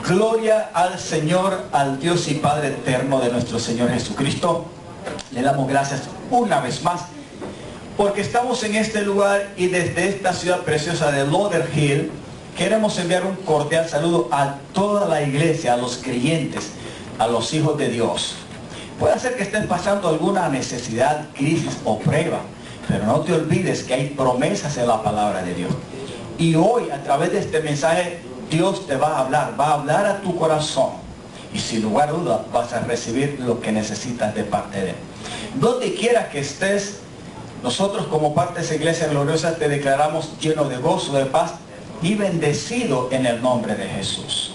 Gloria al Señor, al Dios y Padre eterno de nuestro Señor Jesucristo. Le damos gracias una vez más porque estamos en este lugar y desde esta ciudad preciosa de Lauderhill queremos enviar un cordial saludo a toda la iglesia, a los creyentes, a los hijos de Dios. Puede ser que estén pasando alguna necesidad, crisis o prueba, pero no te olvides que hay promesas en la palabra de Dios. Y hoy, a través de este mensaje, Dios te va a hablar a tu corazón. Y sin lugar a duda vas a recibir lo que necesitas de parte de Él. Donde quiera que estés, nosotros como parte de esa iglesia gloriosa te declaramos lleno de gozo, de paz y bendecido en el nombre de Jesús.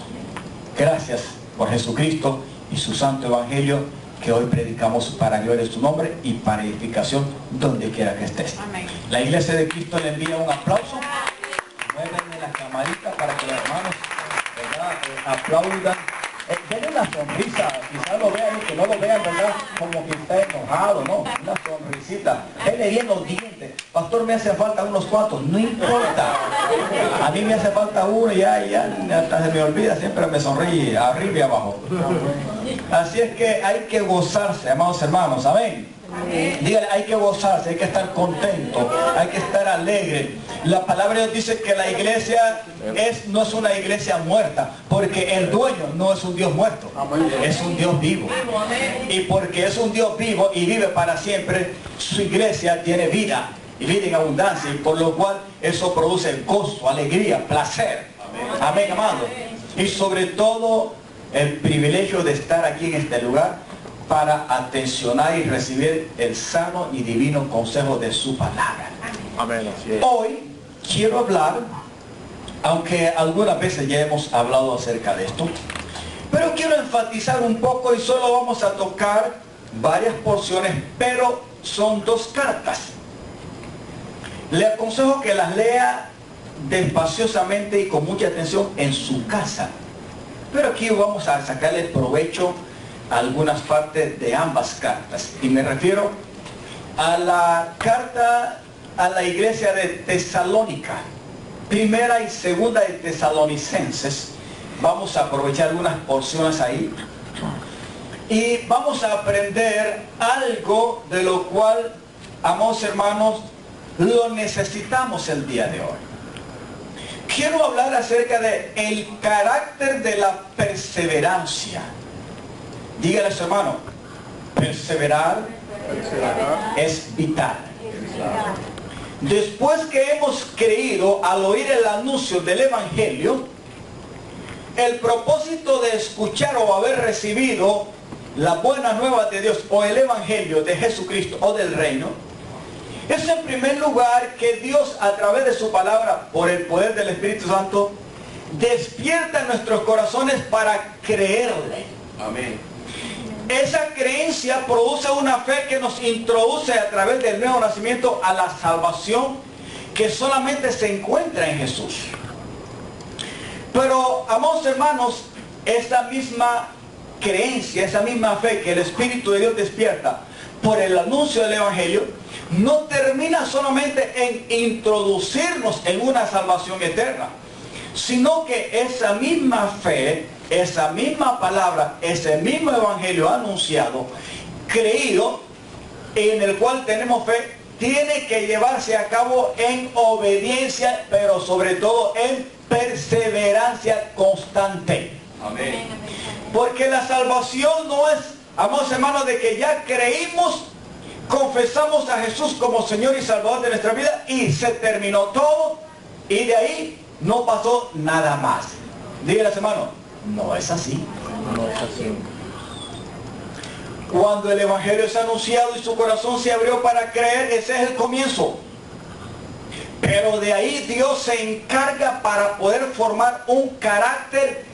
Gracias por Jesucristo y su santo evangelio que hoy predicamos para gloria de su nombre y para edificación donde quiera que estés. Amén. La iglesia de Cristo le envía un aplauso. Muévenme la camarita para que los hermanos, ¿verdad?, aplaudan. Denle una sonrisa, quizás lo vean y que no lo vean, ¿verdad?, como que está enojado, ¿no? Una sonrisita. Denle bien los dientes. Pastor, me hace falta unos cuantos. No importa. A mí me hace falta uno y ya hasta se me olvida, siempre me sonríe arriba y abajo. Así es que hay que gozarse, amados hermanos. Amén. Dígale, hay que gozarse, hay que estar contento, hay que estar alegre. La palabra de Dios dice que la iglesia no es una iglesia muerta, porque el dueño no es un Dios muerto, es un Dios vivo. Y porque es un Dios vivo y vive para siempre, su iglesia tiene vida y vida en abundancia, y por lo cual eso produce gozo, alegría, placer. Amén, amado. Y sobre todo el privilegio de estar aquí en este lugar para atencionar y recibir el sano y divino consejo de su palabra. Amén. Hoy quiero hablar, aunque algunas veces ya hemos hablado acerca de esto, pero quiero enfatizar un poco y solo vamos a tocar varias porciones, pero son dos cartas. Le aconsejo que las lea despaciosamente y con mucha atención en su casa. Pero aquí vamos a sacarle provecho a algunas partes de ambas cartas. Y me refiero a la carta a la iglesia de Tesalónica, primera y segunda de Tesalonicenses. Vamos a aprovechar algunas porciones ahí. Y vamos a aprender algo de lo cual, amados hermanos, lo necesitamos el día de hoy. Quiero hablar acerca de el carácter de la perseverancia. Dígale a su hermano, perseverar es vital. Después que hemos creído al oír el anuncio del evangelio, el propósito de escuchar o haber recibido la buena nueva de Dios o el evangelio de Jesucristo o del reino, es en primer lugar que Dios a través de su palabra, por el poder del Espíritu Santo, despierta nuestros corazones para creerle. Amén. Esa creencia produce una fe que nos introduce a través del nuevo nacimiento a la salvación que solamente se encuentra en Jesús. Pero, amados hermanos, esa misma creencia, esa misma fe que el Espíritu de Dios despierta por el anuncio del evangelio, no termina solamente en introducirnos en una salvación eterna, sino que esa misma fe, esa misma palabra, ese mismo evangelio anunciado, creído, en el cual tenemos fe, tiene que llevarse a cabo en obediencia, pero sobre todo en perseverancia constante. Amén. Porque la salvación no es, amados hermanos, de que ya creímos, confesamos a Jesús como Señor y Salvador de nuestra vida y se terminó todo y de ahí no pasó nada más. Dígale a su hermano, no es así. No es así. Cuando el evangelio es anunciado y su corazón se abrió para creer, ese es el comienzo. Pero de ahí Dios se encarga para poder formar un carácter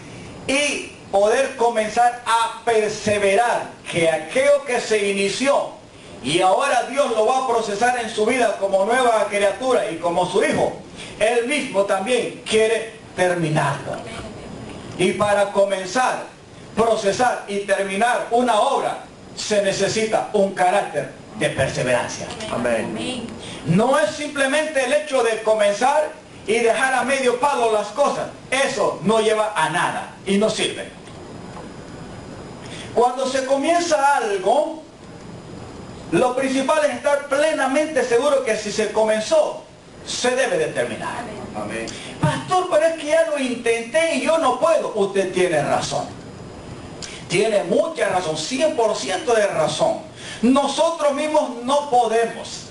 y poder comenzar a perseverar, que aquello que se inició y ahora Dios lo va a procesar en su vida como nueva criatura y como su hijo, Él mismo también quiere terminarlo. Y para comenzar, procesar y terminar una obra, se necesita un carácter de perseverancia. Amén. No es simplemente el hecho de comenzar y dejar a medio palo las cosas, eso no lleva a nada y no sirve. Cuando se comienza algo, lo principal es estar plenamente seguro que si se comenzó, se debe de terminar. Amén. Pastor, pero es que ya lo intenté y yo no puedo. Usted tiene razón. Tiene mucha razón, 100% de razón. Nosotros mismos no podemos.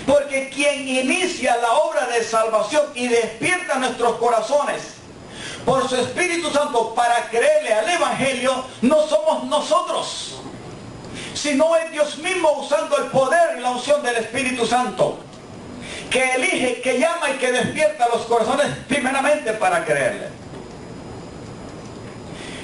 Porque quien inicia la obra de salvación y despierta nuestros corazones por su Espíritu Santo para creerle al Evangelio, no somos nosotros, sino es Dios mismo usando el poder y la unción del Espíritu Santo, que elige, que llama y que despierta los corazones primeramente para creerle.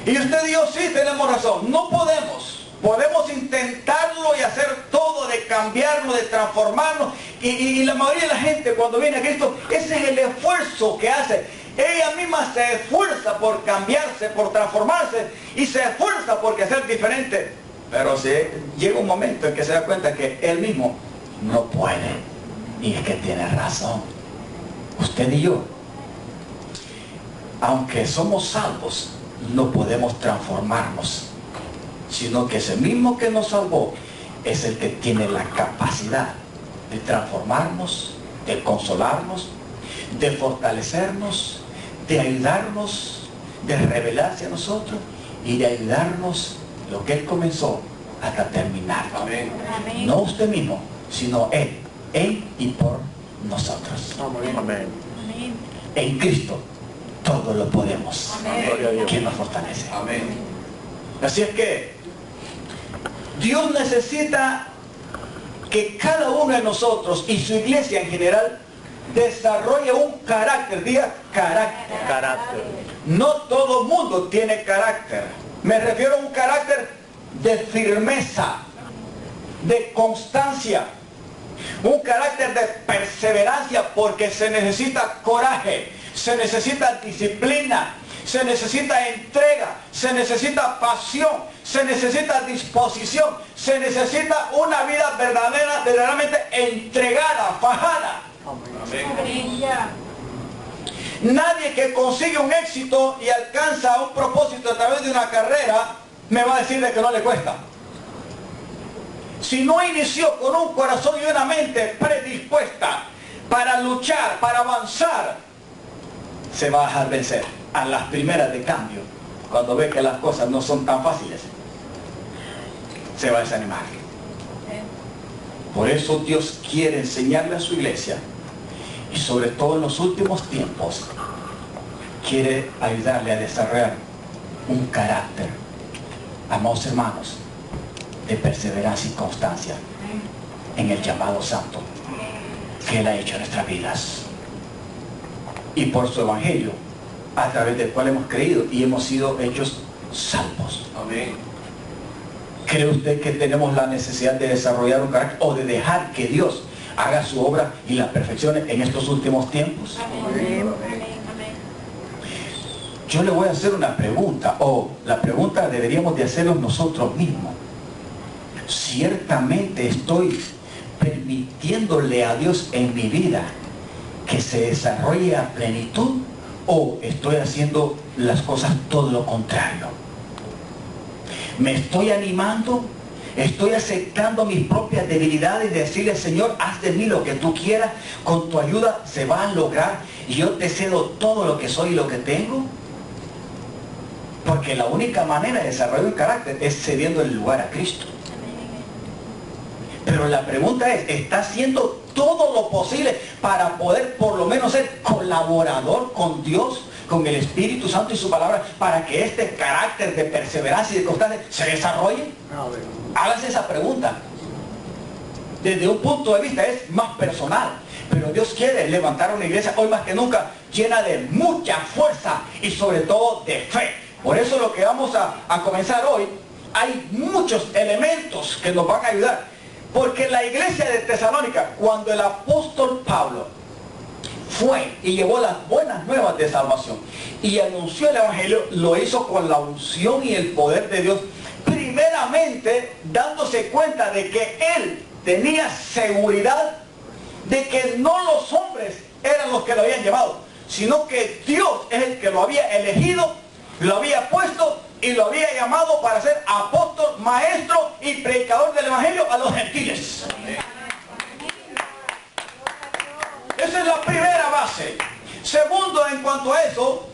Y usted y yo sí tenemos razón, no podemos. Podemos intentarlo y hacer todo de cambiarlo, de transformarnos. Y la mayoría de la gente cuando viene a Cristo, ese es el esfuerzo que hace. Ella misma se esfuerza por cambiarse, por transformarse y se esfuerza por ser diferente. Pero llega un momento en que se da cuenta que él mismo no puede. Y es que tiene razón. Usted y yo, aunque somos salvos, no podemos transformarnos, sino que ese mismo que nos salvó es el que tiene la capacidad de transformarnos, de consolarnos, de fortalecernos, de ayudarnos, de revelarse a nosotros y de ayudarnos lo que Él comenzó hasta terminarlo. Amén. Amén. No usted mismo, sino Él y por nosotros. Amén. Amén. En Cristo todo lo podemos. Amén. Gloria a Dios. ¿Quién nos fortalece? Amén. Así es que Dios necesita que cada uno de nosotros y su iglesia en general desarrolle un carácter, diga carácter. Carácter. No todo mundo tiene carácter. Me refiero a un carácter de firmeza, de constancia, un carácter de perseverancia, porque se necesita coraje, se necesita disciplina, se necesita entrega, se necesita pasión, se necesita disposición, se necesita una vida verdaderamente entregada, fajada. Amén. Nadie que consigue un éxito y alcanza un propósito a través de una carrera me va a decir de que no le cuesta. Si no inició con un corazón y una mente predispuesta para luchar, para avanzar, se va a dejar vencer a las primeras de cambio. Cuando ve que las cosas no son tan fáciles, se va a desanimar. Por eso Dios quiere enseñarle a su iglesia, y sobre todo en los últimos tiempos, quiere ayudarle a desarrollar un carácter, amados hermanos, de perseverancia y constancia en el llamado santo que Él ha hecho en nuestras vidas. Y por su evangelio, a través del cual hemos creído y hemos sido hechos salvos. Amén. ¿Cree usted que tenemos la necesidad de desarrollar un carácter o de dejar que Dios haga su obra y la perfeccione en estos últimos tiempos? Amén. Yo le voy a hacer una pregunta, o la pregunta deberíamos de hacernos nosotros mismos. ¿Ciertamente estoy permitiéndole a Dios en mi vida que se desarrolle a plenitud, o estoy haciendo las cosas todo lo contrario? ¿Me estoy animando? ¿Estoy aceptando mis propias debilidades y decirle, Señor, haz de mí lo que tú quieras, con tu ayuda se va a lograr y yo te cedo todo lo que soy y lo que tengo? Porque la única manera de desarrollar un carácter es cediendo el lugar a Cristo. Pero la pregunta es, ¿está haciendo todo lo posible para poder por lo menos ser colaborador con Dios, con el Espíritu Santo y su palabra, para que este carácter de perseverancia y de constancia se desarrolle? Háganse esa pregunta. Desde un punto de vista es más personal, pero Dios quiere levantar una iglesia hoy más que nunca llena de mucha fuerza y sobre todo de fe. Por eso lo que vamos a comenzar hoy, hay muchos elementos que nos van a ayudar. Porque la iglesia de Tesalónica, cuando el apóstol Pablo fue y llevó las buenas nuevas de salvación y anunció el evangelio, lo hizo con la unción y el poder de Dios, primeramente dándose cuenta de que él tenía seguridad de que no los hombres eran los que lo habían llevado, sino que Dios es el que lo había elegido, lo había puesto y lo había llamado para ser apóstol, maestro y predicador del evangelio a los gentiles. Esa es la primera base. Segundo, en cuanto a eso,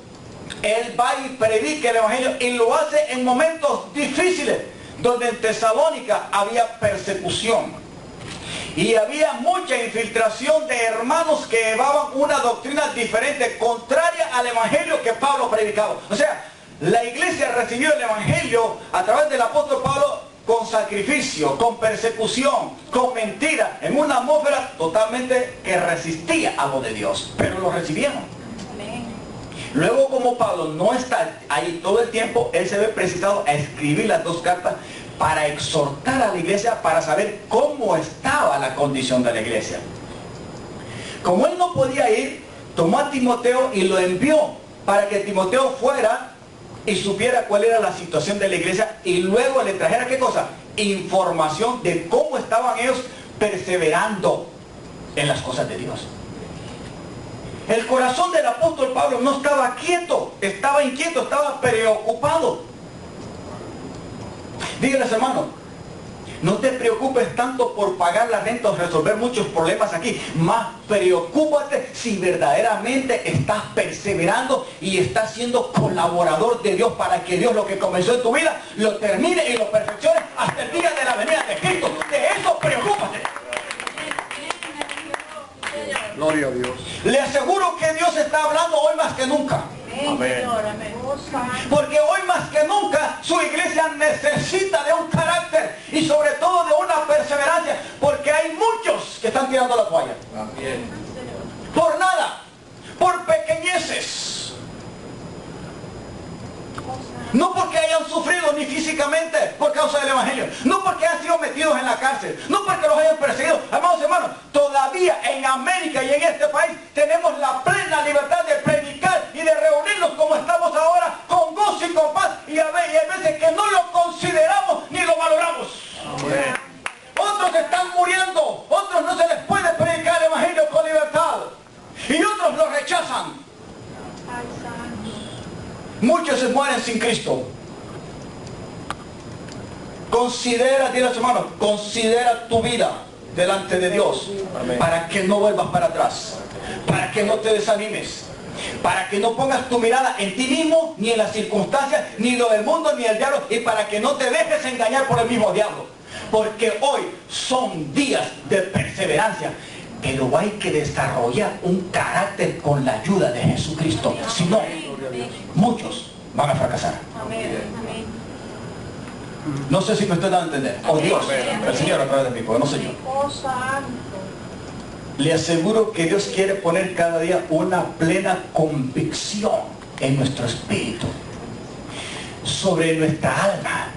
él va y predica el evangelio y lo hace en momentos difíciles, donde en Tesalónica había persecución y había mucha infiltración de hermanos que llevaban una doctrina diferente, contraria al evangelio que Pablo predicaba. O sea, la iglesia recibió el evangelio a través del apóstol Pablo con sacrificio, con persecución, con mentira, en una atmósfera totalmente que resistía a lo de Dios, pero lo recibieron. Luego, como Pablo no está ahí todo el tiempo, él se ve precisado a escribir las dos cartas para exhortar a la iglesia, para saber cómo estaba la condición de la iglesia. Como él no podía ir, tomó a Timoteo y lo envió para que Timoteo fuera y supiera cuál era la situación de la iglesia y luego le trajera, ¿qué cosa? Información de cómo estaban ellos perseverando en las cosas de Dios. El corazón del apóstol Pablo no estaba quieto, estaba inquieto, estaba preocupado. Díganles, hermano, no te preocupes tanto por pagar la renta o resolver muchos problemas aquí. Más preocúpate si verdaderamente estás perseverando y estás siendo colaborador de Dios para que Dios lo que comenzó en tu vida lo termine y lo perfeccione hasta el día de la venida de Cristo. De eso preocúpate. Gloria a Dios. Le aseguro que Dios está hablando hoy más que nunca. Amén. Porque hoy más que nunca su iglesia necesita de un carácter y sobre todo de una perseverancia, porque hay muchos que están tirando la toalla. Amén. Por nada, por pequeñeces. No porque hayan sufrido ni físicamente por causa del evangelio, no porque han sido metidos en la cárcel, no porque los hayan perseguido. Amados hermanos, todavía en América y en este país tenemos la plena libertad de predicar y de reunirnos como estamos ahora, con gozo y con paz, y hay veces que no lo consideramos ni lo valoramos. Amén. Otros están muriendo, otros no se les puede predicar el evangelio con libertad y otros lo rechazan. Muchos se mueren sin Cristo. Considera, dile a su hermano, considera tu vida delante de Dios. Amén. Para que no vuelvas para atrás, para que no te desanimes, para que no pongas tu mirada en ti mismo, ni en las circunstancias, ni lo del mundo, ni el diablo, y para que no te dejes engañar por el mismo diablo. Porque hoy son días de perseverancia, pero hay que desarrollar un carácter con la ayuda de Jesucristo. Si no, muchos van a fracasar. No sé si me estoy dando a entender. O Dios, el Señor a través de mí, porque no sé yo. Le aseguro que Dios quiere poner cada día una plena convicción en nuestro espíritu, sobre nuestra alma,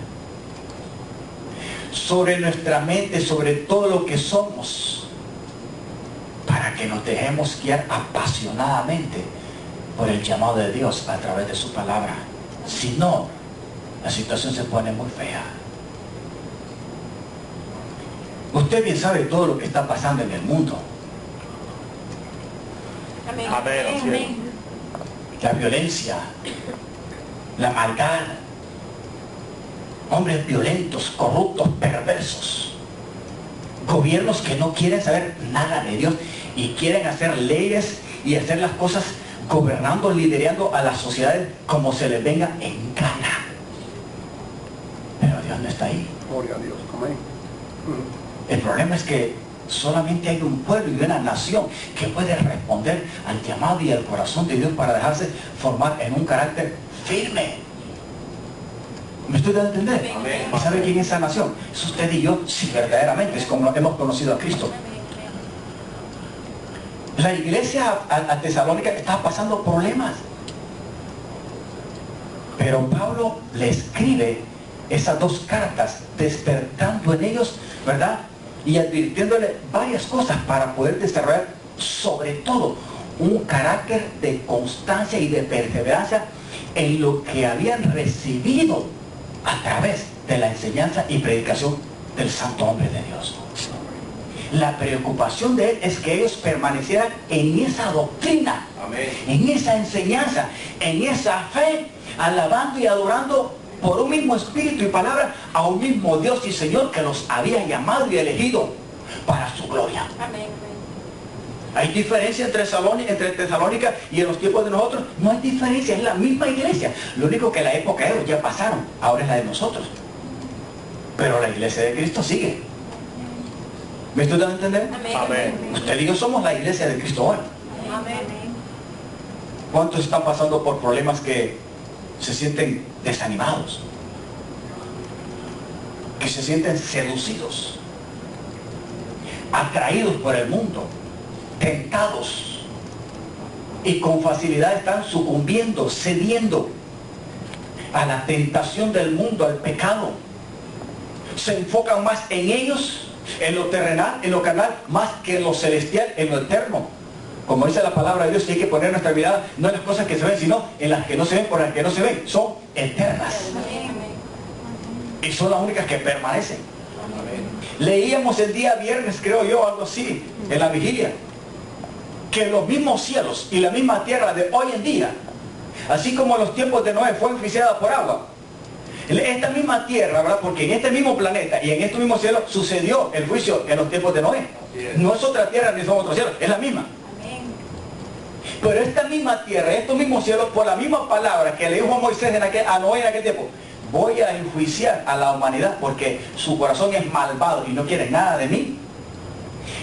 sobre nuestra mente, sobre todo lo que somos, para que nos dejemos guiar apasionadamente por el llamado de Dios a través de su palabra. Si no, la situación se pone muy fea. Usted bien sabe todo lo que está pasando en el mundo. Amén. La violencia, la maldad, hombres violentos, corruptos, perversos, gobiernos que no quieren saber nada de Dios y quieren hacer leyes y hacer las cosas gobernando, liderando a las sociedades como se les venga en gana. Pero Dios no está ahí. Gloria a Dios. Amén. El problema es que solamente hay un pueblo y una nación que puede responder al llamado y al corazón de Dios para dejarse formar en un carácter firme. ¿Me estoy dando a entender? Amén. ¿Y sabe quién es esa nación? Es usted y yo, si verdaderamente es como hemos conocido a Cristo. La iglesia a Tesalónica estaba pasando problemas. Pero Pablo le escribe esas dos cartas, despertando en ellos, ¿verdad? Y advirtiéndole varias cosas para poder desarrollar, sobre todo, un carácter de constancia y de perseverancia en lo que habían recibido a través de la enseñanza y predicación del santo hombre de Dios. La preocupación de Él es que ellos permanecieran en esa doctrina, en esa enseñanza, en esa fe, alabando y adorando por un mismo espíritu y palabra a un mismo Dios y Señor que los había llamado y elegido para su gloria. Amén. ¿Hay diferencia entre Tesalónica y en los tiempos de nosotros? No hay diferencia, es la misma iglesia. Lo único que la época de ellos ya pasaron, ahora es la de nosotros. Pero la iglesia de Cristo sigue. ¿Me estoy dando a entender? Amén. Usted y yo somos la iglesia de Cristo ahora. Amén. ¿Cuántos están pasando por problemas que se sienten desanimados? Que se sienten seducidos, atraídos por el mundo, tentados, y con facilidad están sucumbiendo, cediendo a la tentación del mundo, al pecado. Se enfocan más en ellos, en lo terrenal, en lo carnal, más que en lo celestial, en lo eterno. Como dice la palabra de Dios, que hay que poner nuestra mirada no en las cosas que se ven, sino en las que no se ven, por las que no se ven, son eternas. Y son las únicas que permanecen. Leíamos el día viernes, creo yo, algo así, en la vigilia, que los mismos cielos y la misma tierra de hoy en día, así como en los tiempos de Noé fue enjuiciada por agua, esta misma tierra, ¿verdad? Porque en este mismo planeta y en este mismo cielo sucedió el juicio en los tiempos de Noé. No es otra tierra ni son otros cielos, es la misma. Pero esta misma tierra, estos mismos cielos, por la misma palabra que le dijo a Moisés a Noé en aquel tiempo, voy a enjuiciar a la humanidad porque su corazón es malvado y no quiere nada de mí.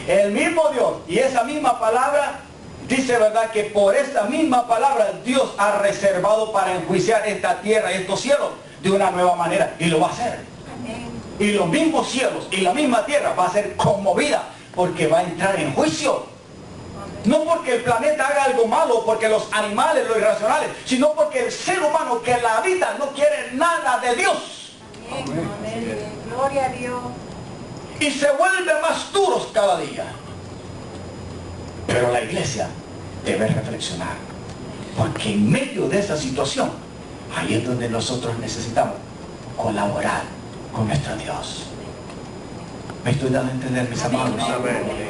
El mismo Dios y esa misma palabra dice, ¿verdad?, que por esta misma palabra Dios ha reservado para enjuiciar esta tierra y estos cielos de una nueva manera, y lo va a hacer. Y los mismos cielos y la misma tierra va a ser conmovida porque va a entrar en juicio. No porque el planeta haga algo malo, porque los animales, los irracionales, sino porque el ser humano que la habita no quiere nada de Dios. Amén. Gloria a Dios. Y se vuelven más duros cada día. Pero la iglesia debe reflexionar, porque en medio de esa situación, ahí es donde nosotros necesitamos colaborar con nuestro Dios. ¿Me estoy dando a entender, mis amados?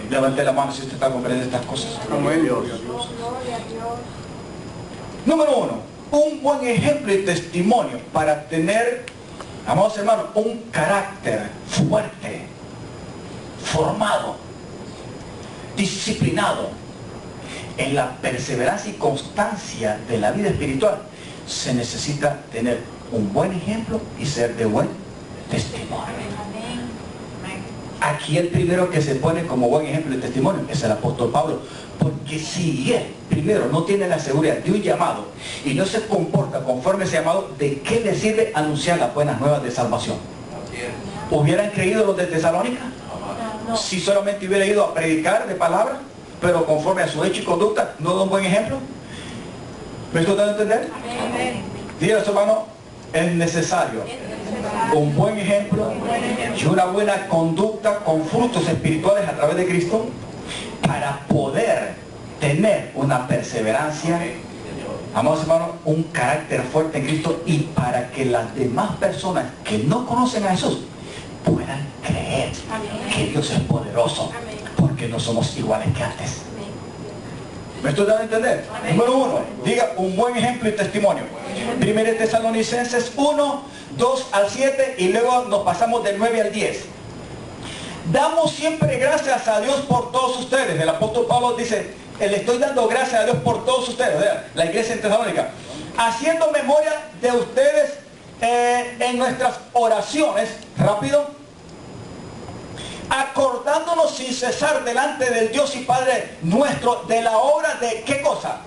Levante la mano si usted está comprendiendo estas cosas. Amén. Gloria a Dios. Número uno, un buen ejemplo y testimonio para tener, amados hermanos, un carácter fuerte, formado, disciplinado en la perseverancia y constancia de la vida espiritual. Se necesita tener un buen ejemplo y ser de buen testimonio. Aquí el primero que se pone como buen ejemplo y testimonio es el apóstol Pablo, porque si él primero no tiene la seguridad de un llamado y no se comporta conforme a ese llamado, ¿de qué le sirve anunciar las buenas nuevas de salvación? ¿Hubieran creído los de Tesalónica? Si solamente hubiera ido a predicar de palabra, pero conforme a su hecho y conducta, no da un buen ejemplo. ¿Me estoy dando a entender? Dígale a su hermano, es necesario un buen ejemplo y una buena conducta con frutos espirituales a través de Cristo para poder tener una perseverancia, amados hermanos, un carácter fuerte en Cristo, y para que las demás personas que no conocen a Jesús puedan creer que Dios es poderoso, porque no somos iguales que antes. ¿Me estoy dando a entender? Número uno, diga un buen ejemplo y testimonio. 1 Tesalonicenses 1, 2 al 7, y luego nos pasamos del 9 al 10. Damos siempre gracias a Dios por todos ustedes. El apóstol Pablo dice, le estoy dando gracias a Dios por todos ustedes, la iglesia en Tesalónica, haciendo memoria de ustedes en nuestras oraciones, rápido, acordándonos sin cesar delante del Dios y Padre nuestro de la obra de ¿qué cosa?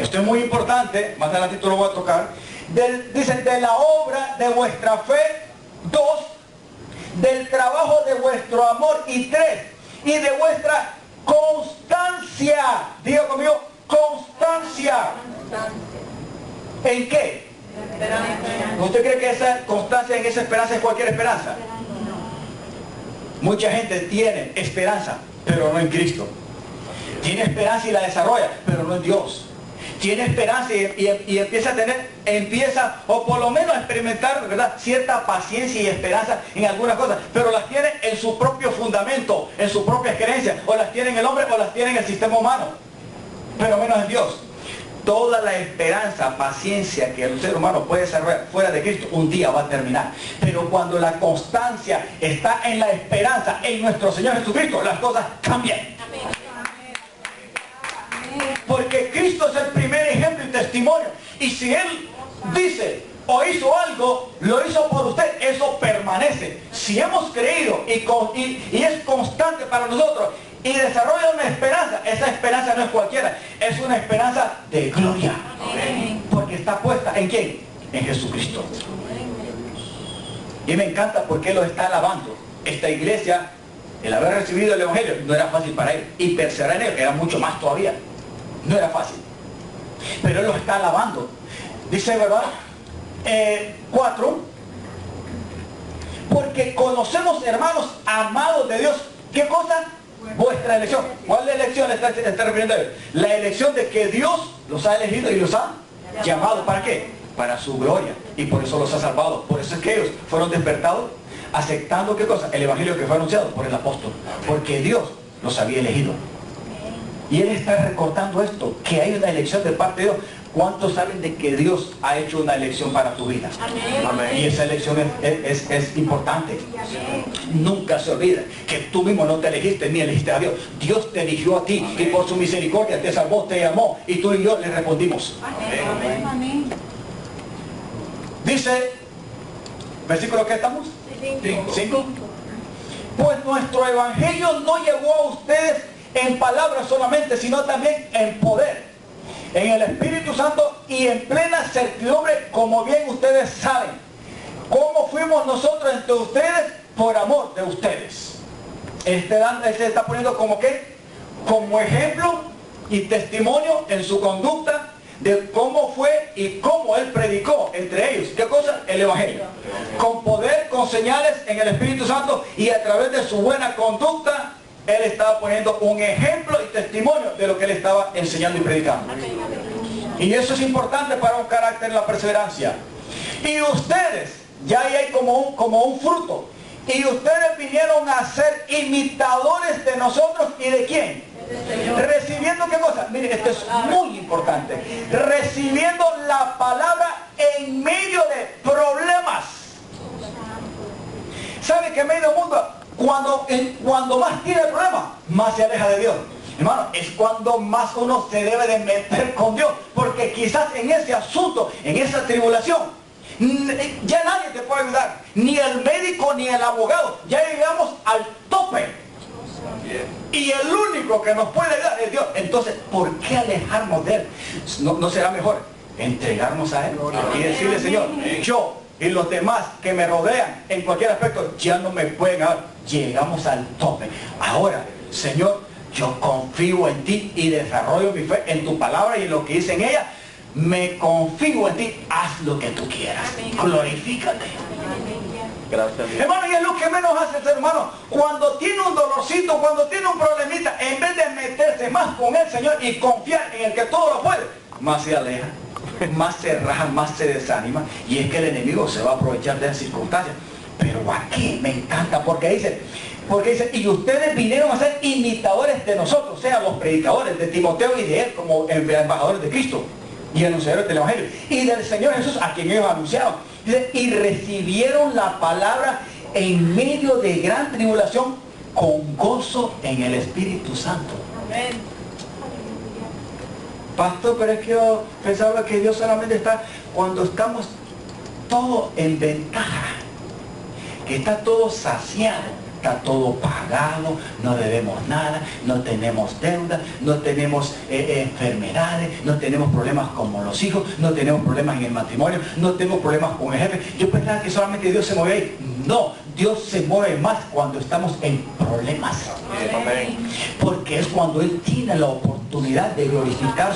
Esto es muy importante, más adelantito lo voy a tocar. Dicen, de la obra de vuestra fe, 2, del trabajo de vuestro amor, y 3, y de vuestra constancia. Diga conmigo, constancia. ¿En qué? ¿Usted cree que esa constancia en esa esperanza es cualquier esperanza? Mucha gente tiene esperanza, pero no en Cristo. Tiene esperanza y la desarrolla, pero no en Dios. tiene esperanza y empieza o por lo menos a experimentar, ¿verdad?, cierta paciencia y esperanza en algunas cosas, pero las tiene en su propio fundamento, en sus propias creencias, o las tiene en el hombre o las tiene en el sistema humano, pero menos en Dios. Toda la esperanza, paciencia que el ser humano puede desarrollar fuera de Cristo, un día va a terminar. Pero cuando la constancia está en la esperanza en nuestro Señor Jesucristo, las cosas cambian. Porque Cristo es el primer ejemplo y testimonio. Y si Él dice o hizo algo, lo hizo por usted, eso permanece. Si hemos creído y es constante para nosotros y desarrolla una esperanza, esa esperanza no es cualquiera, es una esperanza de gloria. Porque está puesta ¿en quién? En Jesucristo. Y me encanta porque Él lo está alabando. Esta iglesia, el haber recibido el Evangelio, no era fácil para Él. Y perseverar en Él era mucho más todavía. No era fácil. Pero Él lo está alabando. Dice, ¿verdad? 4. Porque conocemos, hermanos, amados de Dios. ¿Qué cosa? Vuestra elección. ¿Cuál elección está refiriendo a Él? La elección de que Dios los ha elegido y los ha llamado. ¿Para qué? Para su gloria. Y por eso los ha salvado. Por eso es que ellos fueron despertados aceptando, ¿qué cosa? El Evangelio que fue anunciado por el apóstol. Porque Dios los había elegido. Y Él está recordando esto, que hay una elección de parte de Dios. ¿Cuántos saben de que Dios ha hecho una elección para tu vida? Amén. Y esa elección es importante. Nunca se olvida que tú mismo no te elegiste ni elegiste a Dios. Dios te eligió a ti. Amén. Y por su misericordia te salvó, te llamó. Y tú y yo le respondimos. Amén. Dice, versículo que estamos, 5. Pues nuestro evangelio no llegó a ustedes en palabras solamente, sino también en poder, en el Espíritu Santo y en plena certidumbre, como bien ustedes saben. ¿Cómo fuimos nosotros entre ustedes? Por amor de ustedes. Este está poniendo como que, como ejemplo y testimonio en su conducta de cómo fue y cómo Él predicó entre ellos. ¿Qué cosa? El Evangelio. Con poder, con señales en el Espíritu Santo y a través de su buena conducta. Él estaba poniendo un ejemplo y testimonio de lo que Él estaba enseñando y predicando. Y eso es importante para un carácter en la perseverancia. Y ustedes, ya hay como un fruto. Y ustedes vinieron a ser imitadores de nosotros. ¿Y de quién? Recibiendo ¿qué cosa? Mire, esto es muy importante. Recibiendo la palabra en medio de problemas. ¿Sabe que en medio del mundo, cuando más tiene problemas, más se aleja de Dios? Hermano, es cuando más uno se debe de meter con Dios, porque quizás en ese asunto, en esa tribulación, ya nadie te puede ayudar, ni el médico ni el abogado, ya llegamos al tope. Y el único que nos puede ayudar es Dios. Entonces, ¿por qué alejarnos de Él? ¿No será mejor entregarnos a Él y decirle, Señor, yo y los demás que me rodean en cualquier aspecto ya no me pueden dar? Llegamos al tope. Ahora, Señor, yo confío en ti y desarrollo mi fe en tu palabra y en lo que dice en ella. Me confío en ti, haz lo que tú quieras. Glorifícate. Gracias, Dios. Hermano, y es lo que menos hace el ser humano. Cuando tiene un dolorcito, cuando tiene un problemita, en vez de meterse más con el Señor y confiar en el que todo lo puede, más se aleja, más se raja, más se desanima. Y es que el enemigo se va a aprovechar de esas circunstancias. Pero aquí me encanta porque dice, y ustedes vinieron a ser imitadores de nosotros, o sea, los predicadores de Timoteo y de él como embajadores de Cristo y anunciadores del Evangelio y del Señor Jesús, a quien ellos anunciaron. Dice, y recibieron la palabra en medio de gran tribulación con gozo en el Espíritu Santo. Amén. Pastor, pero es que yo pensaba que Dios solamente está cuando estamos todos en ventaja, que está todo saciado, está todo pagado, no debemos nada, no tenemos deuda, no tenemos enfermedades, no tenemos problemas como los hijos, no tenemos problemas en el matrimonio, no tenemos problemas con el jefe. Yo pensaba que solamente Dios se mueve ahí. No, Dios se mueve más cuando estamos en problemas. Amén. Porque es cuando Él tiene la oportunidad de glorificar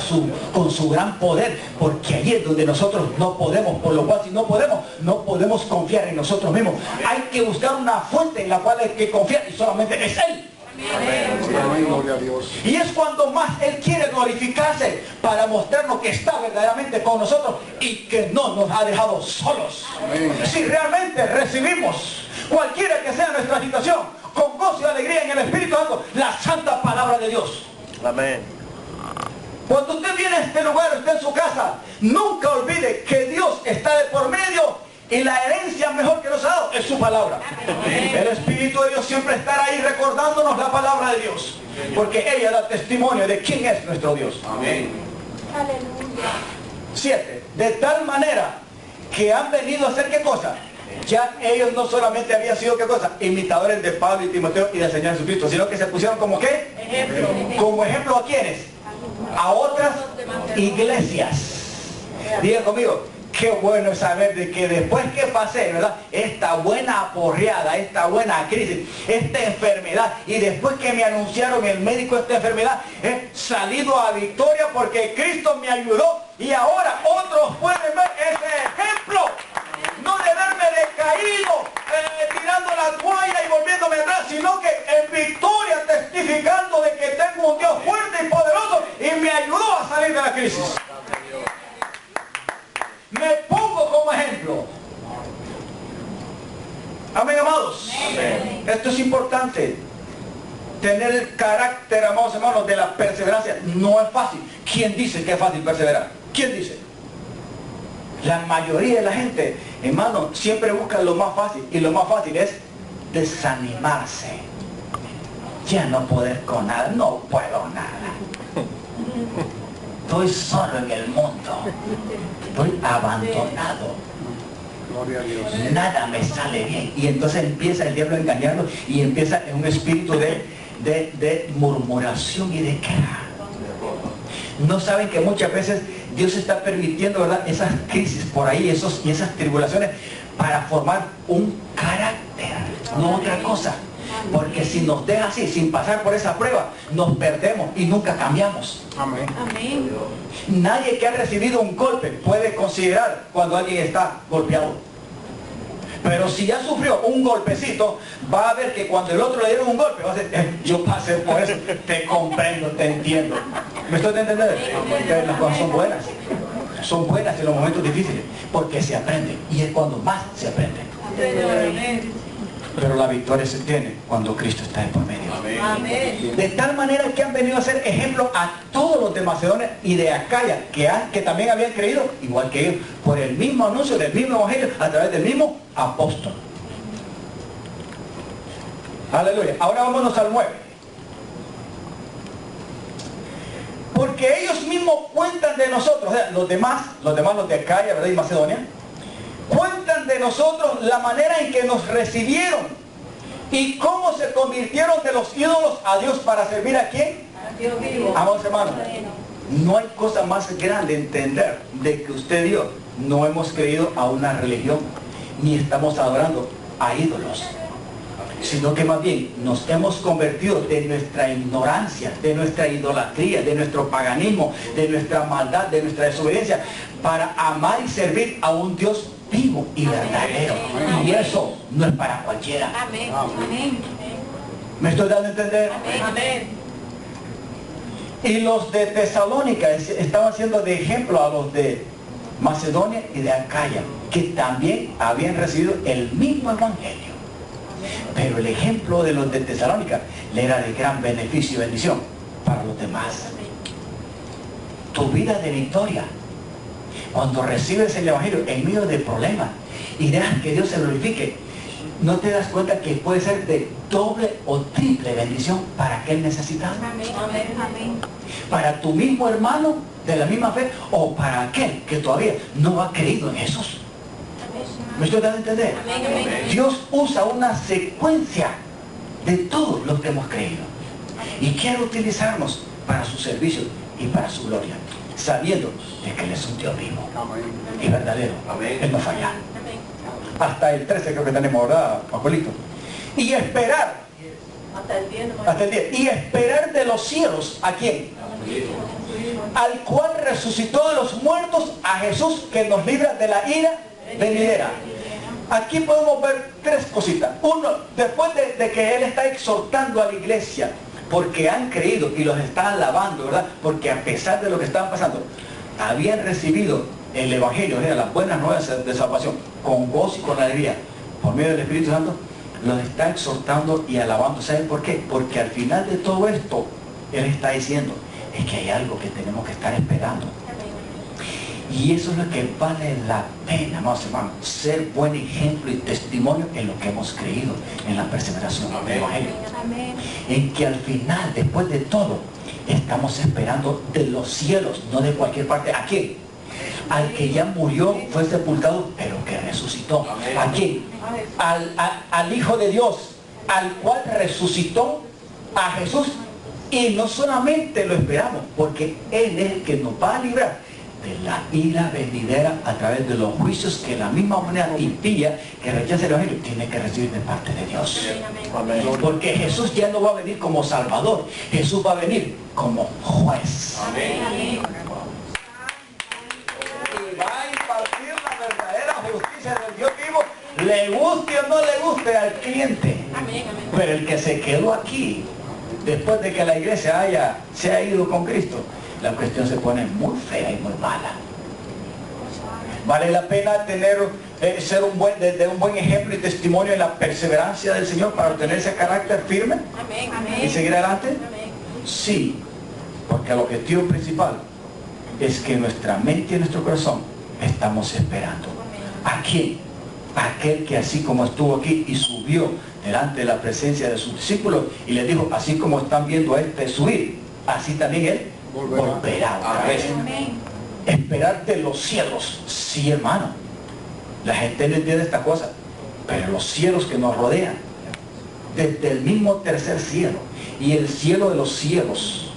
con su gran poder, porque allí es donde nosotros no podemos, por lo cual si no podemos confiar en nosotros mismos. Hay que buscar una fuente en la cual hay que confiar y solamente es Él. Amén, gloria a Dios. Y es cuando más Él quiere glorificarse para mostrarnos que está verdaderamente con nosotros y que no nos ha dejado solos. Amén. Si realmente recibimos, cualquiera que sea nuestra situación, con gozo y alegría en el Espíritu Santo, la santa palabra de Dios. Amén. Cuando usted viene a este lugar, usted en su casa, nunca olvide que Dios está de por medio y la herencia mejor que nos ha dado es su palabra. El Espíritu de Dios siempre estará ahí recordándonos la palabra de Dios, porque ella da testimonio de quién es nuestro Dios. Amén. Aleluya. 7. De tal manera que han venido a hacer ¿qué cosa? Ya ellos no solamente habían sido ¿qué cosa? Imitadores de Pablo y Timoteo y del Señor Jesucristo, sino que se pusieron como ¿qué? Ejemplo. Como ejemplo ¿a quiénes? A otras iglesias. Digan conmigo, qué bueno es saber de que después que pasé, ¿verdad? Esta buena aporreada, esta buena crisis, esta enfermedad, y después que me anunciaron el médico esta enfermedad, he salido a victoria porque Cristo me ayudó y ahora otros pueden ver ese ejemplo. No de verme decaído, tirando la toalla y volviéndome atrás, sino que en victoria testificando de que tengo un Dios fuerte y poderoso y me ayudó a salir de la crisis. Me pongo como ejemplo. Amén, amados. Amén. Esto es importante. Tener el carácter, amados hermanos, de la perseverancia no es fácil. ¿Quién dice que es fácil perseverar? ¿Quién dice? La mayoría de la gente, hermano, siempre busca lo más fácil. Y lo más fácil es desanimarse. Ya no poder con nada. No puedo nada. Estoy solo en el mundo. Estoy abandonado. Gloria a Dios. Nada me sale bien. Y entonces empieza el diablo a engañarlo y empieza en un espíritu de murmuración y de queja. No saben que muchas veces Dios está permitiendo, ¿verdad?, esas crisis por ahí, y esas tribulaciones para formar un carácter, no otra cosa. Porque si nos deja así, sin pasar por esa prueba, nos perdemos y nunca cambiamos. Amén. Amén. Nadie que ha recibido un golpe puede considerar cuando alguien está golpeado. Pero si ya sufrió un golpecito, va a ver que cuando el otro le dieron un golpe, va a decir, yo pasé por eso, te comprendo, te entiendo. ¿Me estoy entendiendo? Entonces las cosas son buenas. Son buenas en los momentos difíciles, porque se aprende. Y es cuando más se aprende. Pero la victoria se tiene cuando Cristo está de por medio. Amén. De tal manera que han venido a ser ejemplo a todos los de Macedonia y de Acaya, que también habían creído, igual que ellos, por el mismo anuncio del mismo evangelio, a través del mismo apóstol. Aleluya. Ahora vámonos al 9. Porque ellos mismos cuentan de nosotros, o sea, los demás, los de Acaya, ¿verdad?, y Macedonia, cuentan de nosotros la manera en que nos recibieron y cómo se convirtieron de los ídolos a Dios para servir a quién. Dios vivo. Amados hermanos, no hay cosa más grande entender de que usted y yo no hemos creído a una religión ni estamos adorando a ídolos, sino que más bien nos hemos convertido de nuestra ignorancia, de nuestra idolatría, de nuestro paganismo, de nuestra maldad, de nuestra desobediencia, para amar y servir a un Dios vivo y verdadero. Y eso no es para cualquiera. Amén. Amén. ¿Me estoy dando a entender? Amén. Y los de Tesalónica estaban siendo de ejemplo a los de Macedonia y de Acaya, que también habían recibido el mismo evangelio. Pero el ejemplo de los de Tesalónica le era de gran beneficio y bendición para los demás. Tu vida de victoria, cuando recibes el evangelio en medio de problemas y dejas que Dios se glorifique, no te das cuenta que puede ser de doble o triple bendición para aquel necesitado. Amén. Amén. Para tu mismo hermano de la misma fe o para aquel que todavía no ha creído en Jesús. ¿Me estoy dando a entender? Amén. Amén. Dios usa una secuencia de todos los que hemos creído y quiere utilizarnos para su servicio y para su gloria, sabiendo de que Él es un Dios vivo y verdadero. Él no falla. Hasta el 13 creo que tenemos, ¿verdad, Pacolito? Y esperar hasta el 10 y esperar de los cielos ¿a quién? Al cual resucitó de los muertos, a Jesús, que nos libra de la ira venidera. aquí podemos ver tres cositas. Uno, después de que él está exhortando a la iglesia, porque han creído y los está alabando, ¿verdad? Porque a pesar de lo que estaban pasando, habían recibido el Evangelio, o sea, las buenas nuevas de salvación, con gozo y con alegría, por medio del Espíritu Santo, los está exhortando y alabando. ¿Saben por qué? Porque al final de todo esto, él está diciendo, es que hay algo que tenemos que estar esperando. Y eso es lo que vale la pena, amados hermanos, ser buen ejemplo y testimonio en lo que hemos creído, en la perseveración del Evangelio. Amén. En que al final, después de todo, estamos esperando de los cielos, no de cualquier parte. ¿A quién? Al que ya murió, fue sepultado, pero que resucitó. ¿A quién? Al Hijo de Dios, al cual resucitó, a Jesús. Y no solamente lo esperamos, porque Él es el que nos va a librar de la ira venidera a través de los juicios que la misma humanidad impía, que rechaza el Evangelio, tiene que recibir de parte de Dios. Amén. Porque Jesús ya no va a venir como Salvador, Jesús va a venir como juez. Amén. Y va a impartir la verdadera justicia del Dios vivo, le guste o no le guste al cliente. Amén. Pero el que se quedó aquí, después de que la iglesia se ha ido con Cristo, la cuestión se pone muy fea y muy mala. Vale la pena ser un buen ejemplo y testimonio en la perseverancia del Señor para obtener ese carácter firme Amén. y seguir adelante. Amén. Sí, porque el objetivo principal es que en nuestra mente y en nuestro corazón estamos esperando. ¿A quién? Aquel que así como estuvo aquí y subió delante de la presencia de sus discípulos y les dijo, así como están viendo a este subir, así también él volverá otra vez. Amén. Esperar de los cielos. Sí, hermano. La gente no entiende esta cosa, pero los cielos que nos rodean, desde el mismo tercer cielo, y el cielo de los cielos,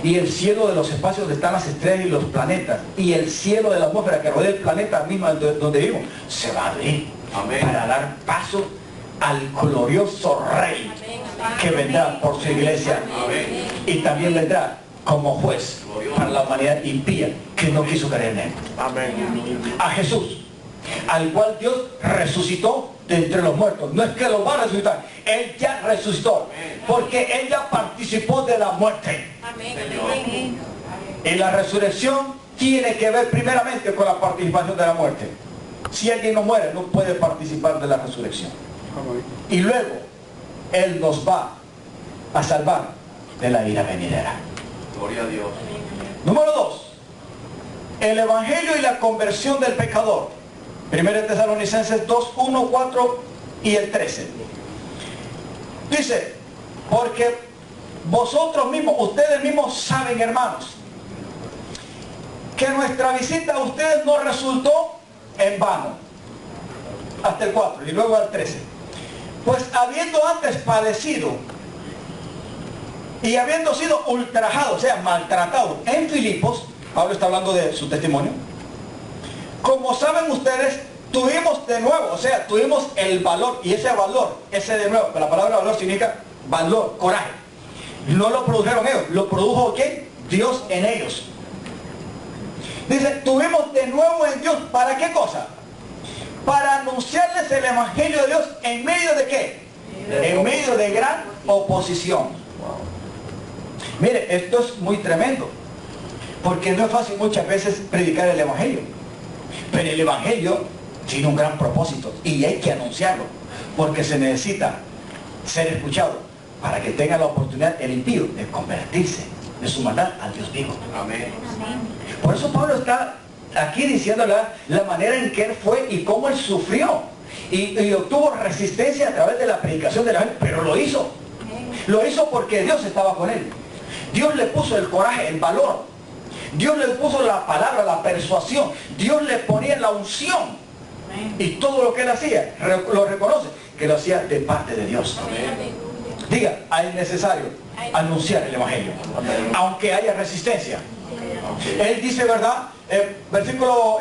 y el cielo de los espacios donde están las estrellas y los planetas, y el cielo de la atmósfera que rodea el planeta mismo donde vivimos, se va a abrir. Amén. Para dar paso al glorioso Rey que vendrá por su iglesia. Amén. Y también vendrá como juez para la humanidad impía que no quiso creer en él. Amén. A Jesús, al cual Dios resucitó de entre los muertos. No es que lo va a resucitar, él ya resucitó, porque él ya participó de la muerte. Amén. Amén. Y la resurrección tiene que ver primeramente con la participación de la muerte. Si alguien no muere, no puede participar de la resurrección. Y luego, él nos va a salvar de la ira venidera. Gloria a Dios. Número 2. El evangelio y la conversión del pecador. 1 Tesalonicenses 2, 1, 4 y el 13. Dice, porque vosotros mismos, ustedes mismos saben, hermanos, que nuestra visita a ustedes no resultó en vano. Hasta el 4 y luego al 13. Pues habiendo antes padecido y habiendo sido ultrajado, o sea, maltratado en Filipos, Pablo está hablando de su testimonio, como saben ustedes, tuvimos de nuevo, o sea, tuvimos el valor, y ese valor, ese de nuevo, la palabra valor significa valor, coraje. No lo produjeron ellos, lo produjo ¿quién? Dios en ellos. Dice, tuvimos de nuevo en Dios, ¿para qué cosa? Para anunciarles el evangelio de Dios en medio de ¿qué? En medio de gran oposición. Mire, esto es muy tremendo, porque no es fácil muchas veces predicar el evangelio, pero el evangelio tiene un gran propósito y hay que anunciarlo, porque se necesita ser escuchado para que tenga la oportunidad el impío de convertirse de su maldad al Dios vivo. Amén. Por eso Pablo está aquí diciendo la manera en que él fue y cómo él sufrió y obtuvo resistencia a través de la predicación de la gente, pero lo hizo. Lo hizo porque Dios estaba con él. Dios le puso el coraje, el valor. Dios le puso la palabra, la persuasión. Dios le ponía la unción. Y todo lo que él hacía, lo reconoce, que lo hacía de parte de Dios. Diga, es necesario anunciar el evangelio, aunque haya resistencia. Él dice, ¿verdad? Versículo,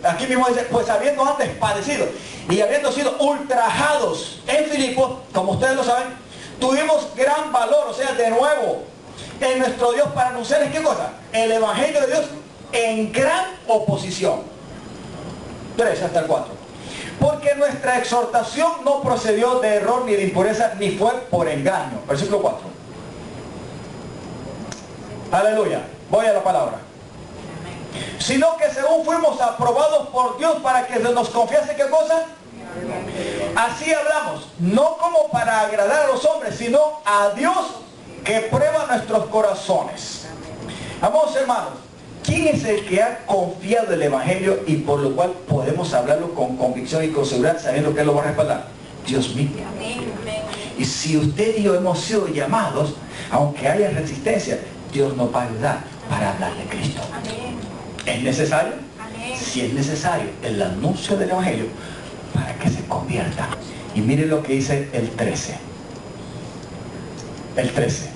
aquí mismo dice, pues habiendo antes padecido y habiendo sido ultrajados en Filipos, como ustedes lo saben, tuvimos gran valor, o sea, de nuevo, en nuestro Dios para anunciarles, ¿qué cosa? El evangelio de Dios en gran oposición. 3 hasta el 4. Porque nuestra exhortación no procedió de error ni de impureza, ni fue por engaño. Versículo 4. Aleluya. Voy a la palabra. Sino que según fuimos aprobados por Dios para que se nos confiase, ¿qué cosa? Así hablamos, no como para agradar a los hombres, sino a Dios que prueba nuestros corazones. Amados hermanos, ¿quién es el que ha confiado el Evangelio y por lo cual podemos hablarlo con convicción y con seguridad, sabiendo que Él lo va a respaldar? Dios mismo. Y si usted y yo hemos sido llamados, aunque haya resistencia, Dios nos va a ayudar para hablar de Cristo. ¿Es necesario? Si es necesario el anuncio del Evangelio para que se convierta. Y miren lo que dice el 13. El 13.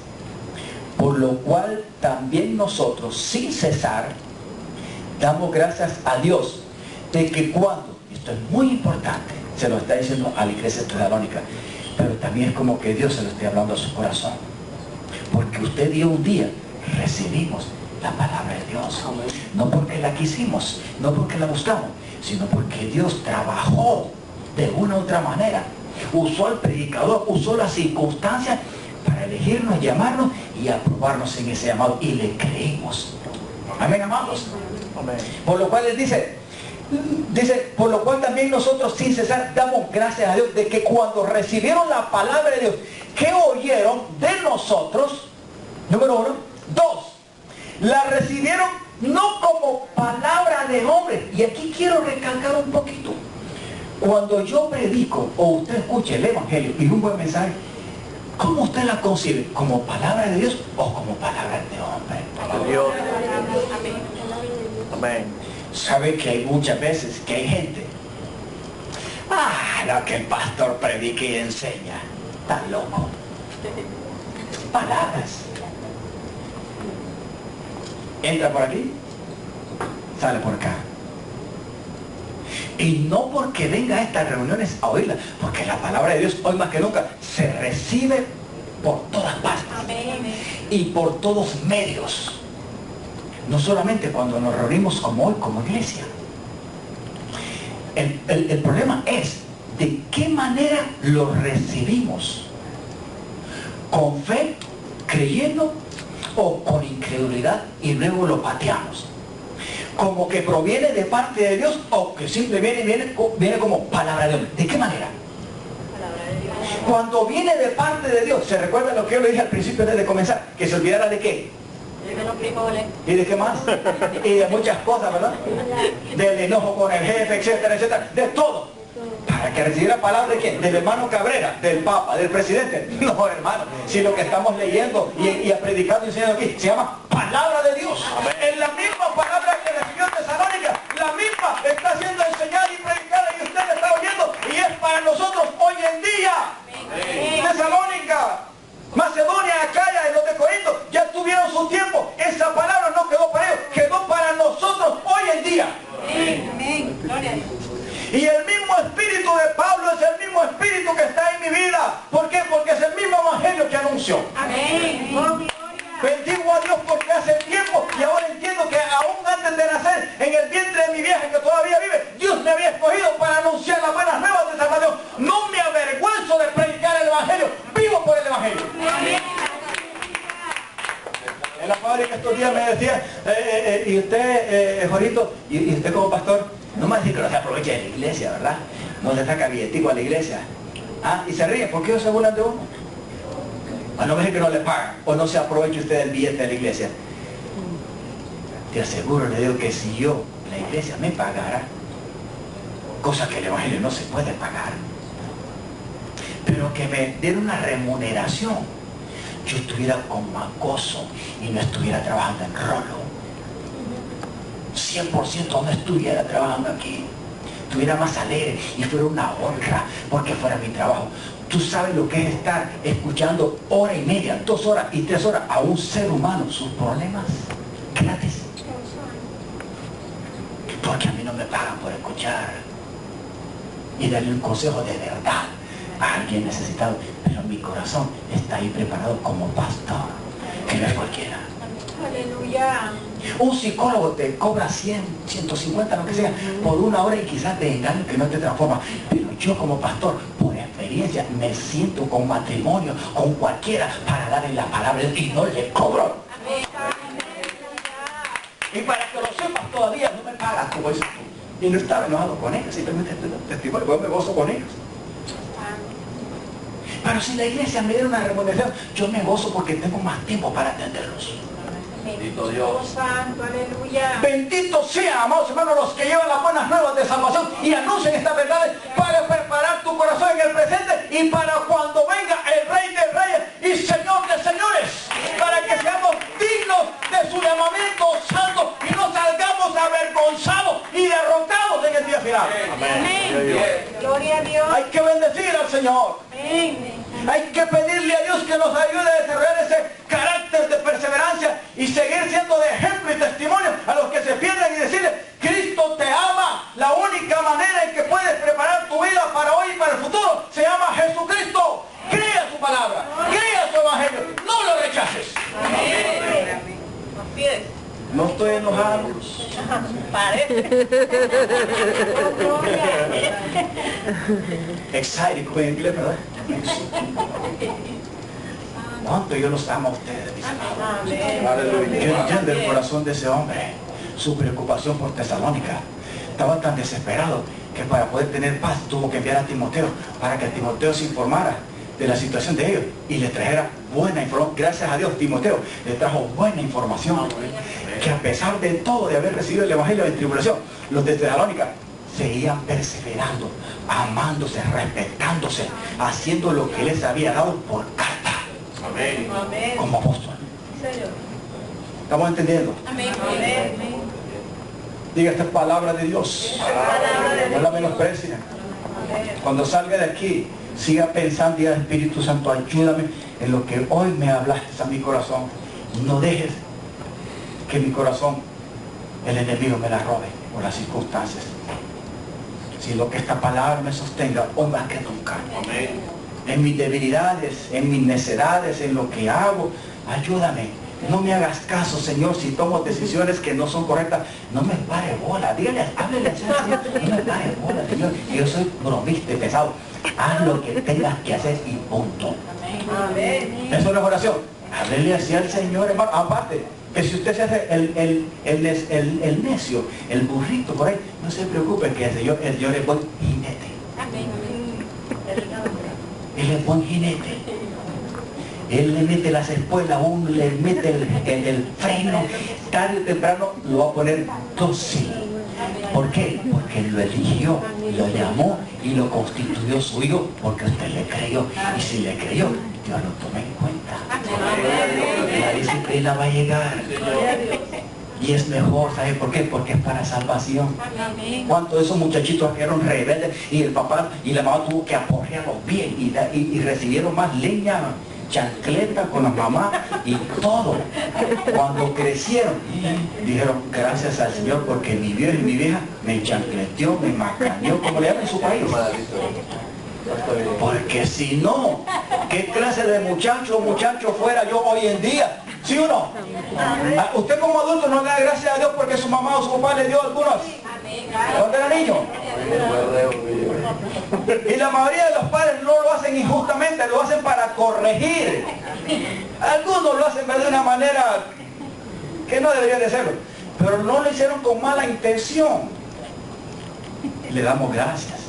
Por lo cual también nosotros, sin cesar, damos gracias a Dios de que cuando, esto es muy importante, se lo está diciendo a la iglesia tesalónica, pero también es como que Dios se lo esté hablando a su corazón. Porque usted dio un día, recibimos la palabra de Dios. No porque la quisimos, no porque la buscamos, sino porque Dios trabajó de una u otra manera. Usó al predicador, usó las circunstancias para elegirnos, llamarnos y aprobarnos en ese llamado. Y le creímos. Amén, amados. Amén. Por lo cual les dice, por lo cual también nosotros sin cesar damos gracias a Dios de que cuando recibieron la palabra de Dios, que oyeron de nosotros, número 1, 2, la recibieron no como palabra de hombre. Y aquí quiero recalcar un poquito. Cuando yo predico o usted escuche el Evangelio y un buen mensaje, ¿cómo usted la concibe? ¿Como palabra de Dios o como palabra de hombre? De Dios. Amén. ¿Sabe que hay muchas veces que hay gente? Lo que el pastor predica y enseña. Está loco. Palabras. Entra por aquí, sale por acá. Y no porque venga a estas reuniones a oírla, porque la palabra de Dios hoy más que nunca se recibe por todas partes y por todos medios. No solamente cuando nos reunimos como hoy, como iglesia. El problema es de qué manera lo recibimos. ¿Con fe, creyendo, o con incredulidad y luego lo pateamos? Como que proviene de parte de Dios o que simplemente viene como palabra de Dios. ¿De qué manera? Cuando viene de parte de Dios, ¿se recuerda lo que yo le dije al principio antes de comenzar? Que se olvidara de qué. De los frijoles. ¿Y de qué más? Y de muchas cosas, ¿verdad? Del enojo con el jefe, etcétera, etcétera. De todo. Para que recibiera palabra de quién? Del hermano Cabrera, del Papa, del presidente. No, hermano. Si lo que estamos leyendo y predicando y enseñando aquí se llama palabra de Dios. Es la misma palabra que recibió Tesalónica. La misma está siendo enseñada y predicada y usted la está oyendo. Y es para nosotros hoy en día. Tesalónica, Macedonia, Acaya y los de Corinto ya tuvieron su tiempo. Esa palabra no quedó para ellos, quedó para nosotros hoy en día. Amén. Gloria a Dios. Y el mismo espíritu de Pablo es el mismo espíritu que está en mi vida. ¿Por qué? Porque es el mismo evangelio que anunció. Amén. Bendigo a Dios porque hace tiempo y ahora entiendo que aún antes de nacer en el vientre de mi vieja que todavía vive, Dios me había escogido para anunciar las buenas nuevas de salvación. No me avergüenzo de predicar el evangelio, vivo por el evangelio. En la fábrica estos días me decía, y usted, Jorito, y usted como pastor, no me dice que no se aproveche de la iglesia, ¿verdad? No se saca billetico a la iglesia. Y se ríe, ¿por qué ellos se burlan de uno? A no ver que no le pagan, o no se aproveche usted del billete de la iglesia. Te aseguro, le digo, que si yo, la iglesia, me pagara, cosa que el evangelio no se puede pagar, pero que me diera una remuneración, yo estuviera con más gozo y no estuviera trabajando en rolo. 100% no estuviera trabajando aquí, estuviera más alegre y fuera una honra porque fuera mi trabajo. Tú sabes lo que es estar escuchando hora y media, 2 horas y 3 horas a un ser humano sus problemas gratis, porque a mí no me pagan por escuchar y darle un consejo de verdad a alguien necesitado, pero mi corazón está ahí preparado como pastor, que no es cualquiera. Aleluya. Un psicólogo te cobra 100, 150, lo que sea, por una hora y quizás te engañe que no te transforma. Pero yo como pastor, por experiencia, me siento con matrimonio, con cualquiera, para darle la palabra y no le cobro. Y para que lo sepas, todavía no me pagas como eso. Y no estaba enojado con ellos, simplemente estoy dando testimonio, yo me gozo con ellos. Pero si la iglesia me diera una remuneración, yo me gozo porque tengo más tiempo para atenderlos. Bendito Dios. Santo, aleluya. Bendito sea, amados hermanos, los que llevan las buenas nuevas de salvación y anuncian estas verdades para preparar tu corazón en el presente y para cuando venga el Rey de Reyes y Señor de Señores, para que seamos dignos de su llamamiento santo y no salgamos avergonzados y derrotados en el día final. Gloria a Dios. Hay que bendecir al Señor. Amén. Hay que pedirle a Dios que nos ayude a desarrollar ese carácter de perseverancia y seguir siendo de ejemplo y testimonio a los que se pierden y decirle, Cristo te ama. La única manera en que puedes preparar tu vida para hoy y para el futuro se llama Jesucristo. Crea su palabra, crea su evangelio, no lo rechaces. No estoy enojado. Excited con inglés, ¿verdad? ¿Cuánto yo los amo a ustedes, mis amados? Yo entiendo el corazón de ese hombre, su preocupación por Tesalónica. Estaba tan desesperado que para poder tener paz tuvo que enviar a Timoteo para que Timoteo se informara de la situación de ellos y les trajera buena información. Gracias a Dios, Timoteo le trajo buena información, que a pesar de todo, de haber recibido el evangelio de tribulación, los de Tesalónica seguían perseverando, amándose, respetándose, haciendo lo que les había dado por carta. Amén. Como apóstol. ¿Estamos entendiendo? Diga, esta es palabra de Dios. No la menosprecien. Cuando salga de aquí, siga pensando, diga, Espíritu Santo, ayúdame en lo que hoy me hablaste a mi corazón. No dejes que mi corazón, el enemigo me la robe por las circunstancias. Sino que esta palabra me sostenga hoy más que nunca. Amén. En mis debilidades, en mis necedades, en lo que hago, ayúdame. No me hagas caso, Señor, si tomo decisiones que no son correctas. No me pare bola. Dígale, háblele al Señor. No me pare bola, Señor. Yo soy bromista y pesado. Haz lo que tengas que hacer y punto. Amén. Eso no es oración. Háblele así al Señor, hermano. Aparte, que si usted se hace el necio, el burrito por ahí, no se preocupe, que el Señor es buen jinete. Él es buen jinete. Él le mete las espuelas, uno le mete el freno, tarde o temprano lo va a poner dócil. ¿Por qué? Porque lo eligió, lo llamó y lo constituyó su hijo porque usted le creyó. Y si le creyó, Dios lo toma en cuenta. La disciplina va a llegar. Y es mejor, ¿sabe por qué? Porque es para salvación. ¿Cuántos de esos muchachitos eran rebeldes y el papá y la mamá tuvo que aporrearlos bien y recibieron más leña, chancleta con la mamá y todo? Cuando crecieron, dijeron, gracias al Señor porque mi viejo y mi vieja me chancleteó, me macaneó, como le llaman en su país. Porque si no, ¿qué clase de muchacho fuera yo hoy en día? ¿Sí o no? Usted como adulto no le da gracias a Dios porque su mamá o su papá le dio algunos cuando era niño. Y la mayoría de los padres no lo hacen injustamente, lo hacen para corregir. Algunos lo hacen de una manera que no debería de serlo, pero no lo hicieron con mala intención. Le damos gracias.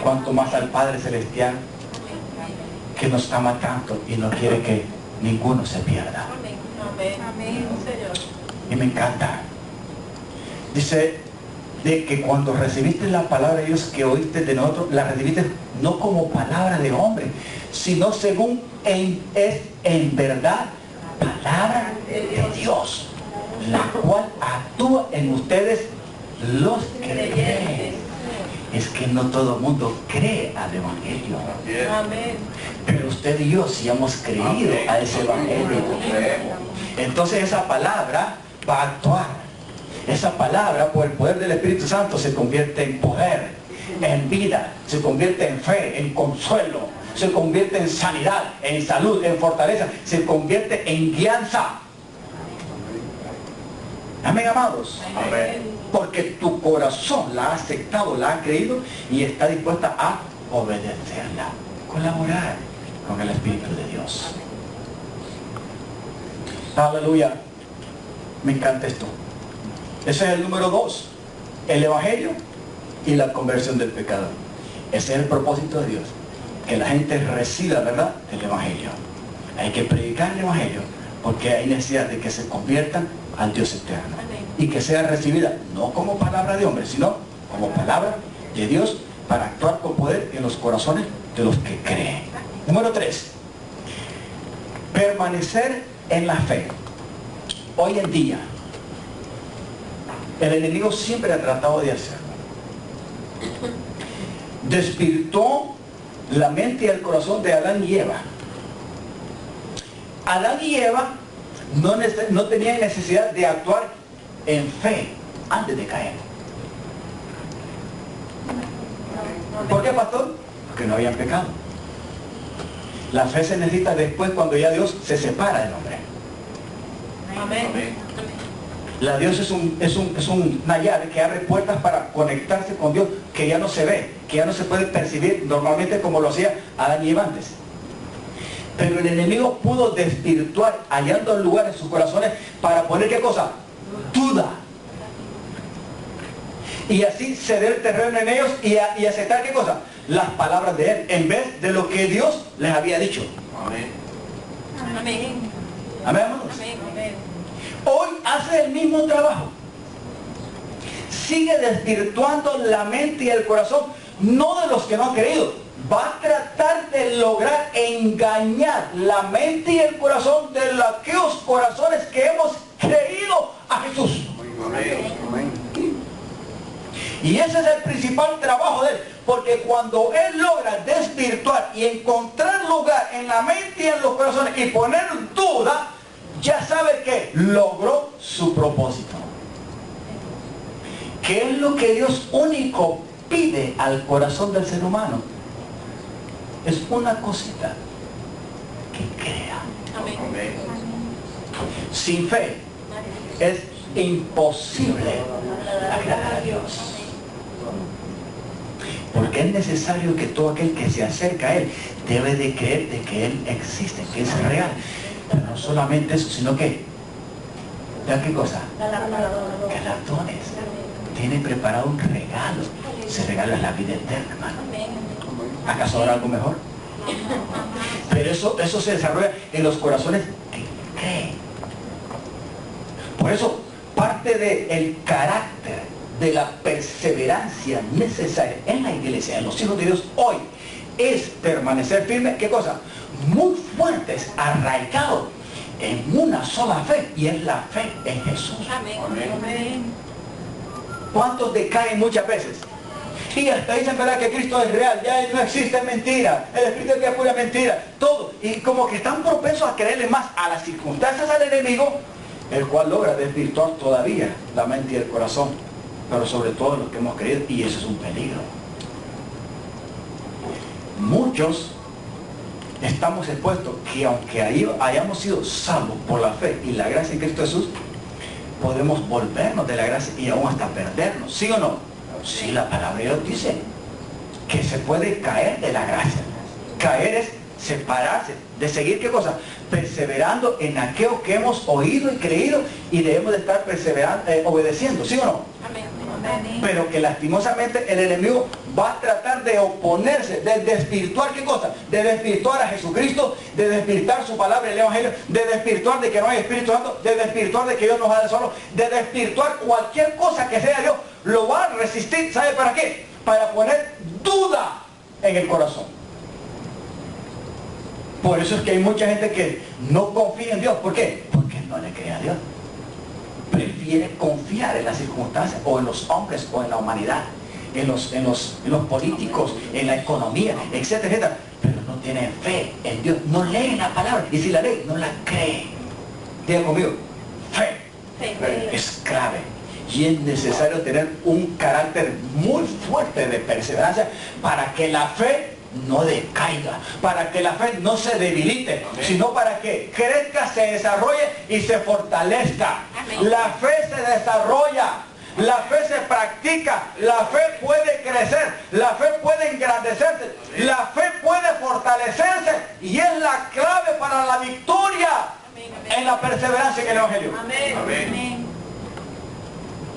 Cuanto más al Padre Celestial, que nos ama tanto y no quiere que ninguno se pierda. Y me encanta. Dice de que cuando recibiste la palabra de Dios que oíste de nosotros, la recibiste no como palabra de hombre, sino según es en verdad palabra de Dios, la cual actúa en ustedes los que creen. Es que no todo el mundo cree al Evangelio. Pero usted y yo sí hemos creído a ese Evangelio. Entonces esa palabra va a actuar. Esa palabra, por el poder del Espíritu Santo, se convierte en poder, en vida, se convierte en fe, en consuelo, se convierte en sanidad, en salud, en fortaleza, se convierte en guianza. Amén, amados. Amén. Porque tu corazón la ha aceptado, la ha creído y está dispuesta a obedecerla, colaborar con el Espíritu de Dios. Aleluya. Me encanta esto. Ese es el número 2. El Evangelio y la conversión del pecador. Ese es el propósito de Dios. Que la gente reciba, ¿verdad?, el Evangelio. Hay que predicar el Evangelio porque hay necesidad de que se conviertan al Dios eterno. Y que sea recibida no como palabra de hombre, sino como palabra de Dios para actuar con poder en los corazones de los que creen. Número 3. Permanecer en la fe. Hoy en día, el enemigo siempre ha tratado de hacerlo. Desvirtuó la mente y el corazón de Adán y Eva. Adán y Eva no tenían necesidad de actuar en fe antes de caer. ¿Por qué, pastor? Porque no habían pecado. La fe se necesita después, cuando ya Dios se separa del hombre. Amén. Amén. La Dios es una llave que abre puertas para conectarse con Dios, que ya no se ve, que ya no se puede percibir normalmente como lo hacía Adán y Eva antes. Pero el enemigo pudo desvirtuar, hallando el lugar en sus corazones para poner, ¿qué cosa? Duda. Y así ceder terreno en ellos y aceptar, ¿qué cosa? Las palabras de Él, en vez de lo que Dios les había dicho. Amén. Amén. Amén, hermanos. Amén. Amén. Hoy hace el mismo trabajo. Sigue desvirtuando la mente y el corazón, no de los que no han creído. Va a tratar de lograr engañar la mente y el corazón de aquellos corazones que hemos creído a Jesús. Amén. Amén. Y ese es el principal trabajo de Él. Porque cuando Él logra desvirtuar y encontrar lugar en la mente y en los corazones y poner duda, ya sabe que logró su propósito. ¿Qué es lo que Dios único pide al corazón del ser humano? Es una cosita: que crea. Amén. Amén. Sin fe es imposible agradar a Dios. Porque es necesario que todo aquel que se acerca a Él debe de creer de que Él existe, que es real. Pero no solamente eso, sino que, ¿ya qué cosa? Galardones. Tiene preparado un regalo. Ese regalo es la vida eterna, hermano. ¿Acaso habrá algo mejor? Pero eso se desarrolla en los corazones que creen. Por eso, parte del carácter, de la perseverancia necesaria en la iglesia, en los hijos de Dios hoy, es permanecer firme. ¿Qué cosa? Muy fuertes, arraigados en una sola fe, y es la fe en Jesús. Amén. Amén. ¿Cuántos decaen muchas veces? Y hasta dicen, ¿verdad?, que Cristo es real, ya no existe mentira, el Espíritu de Dios es pura mentira, todo. Y como que están propensos a creerle más a las circunstancias al enemigo, el cual logra desvirtuar todavía la mente y el corazón, pero sobre todo los que hemos creído, y eso es un peligro. Muchos estamos expuestos que, aunque hayamos sido salvos por la fe y la gracia en Cristo Jesús, podemos volvernos de la gracia y aún hasta perdernos. ¿Sí o no? Sí, la palabra de Dios dice que se puede caer de la gracia. Caer es separarse, de seguir, ¿qué cosa? Perseverando en aquello que hemos oído y creído, y debemos de estar perseverando, obedeciendo. ¿Sí o no? Amén. Pero que lastimosamente el enemigo va a tratar de oponerse, de desvirtuar, ¿qué cosa? De desvirtuar a Jesucristo, de desvirtuar su palabra, el Evangelio, de desvirtuar de que no hay Espíritu Santo, de desvirtuar de que Dios nos ha de solo, de desvirtuar cualquier cosa que sea Dios. Lo va a resistir, ¿sabe para qué? Para poner duda en el corazón. Por eso es que hay mucha gente que no confía en Dios. ¿Por qué? Porque no le cree a Dios. Prefiere confiar en las circunstancias, o en los hombres, o en la humanidad, en los políticos, en la economía, etcétera, etcétera. Pero no tienen fe en Dios, no leen la palabra, y si la leen, no la creen. Diga conmigo, fe es clave. Y es necesario tener un carácter muy fuerte de perseverancia para que la fe no decaiga, para que la fe no se debilite, sino para que crezca, se desarrolle y se fortalezca. La fe se desarrolla, la fe se practica, la fe puede crecer, la fe puede engrandecerse, la fe puede fortalecerse y es la clave para la victoria en la perseverancia en el Evangelio. Amén.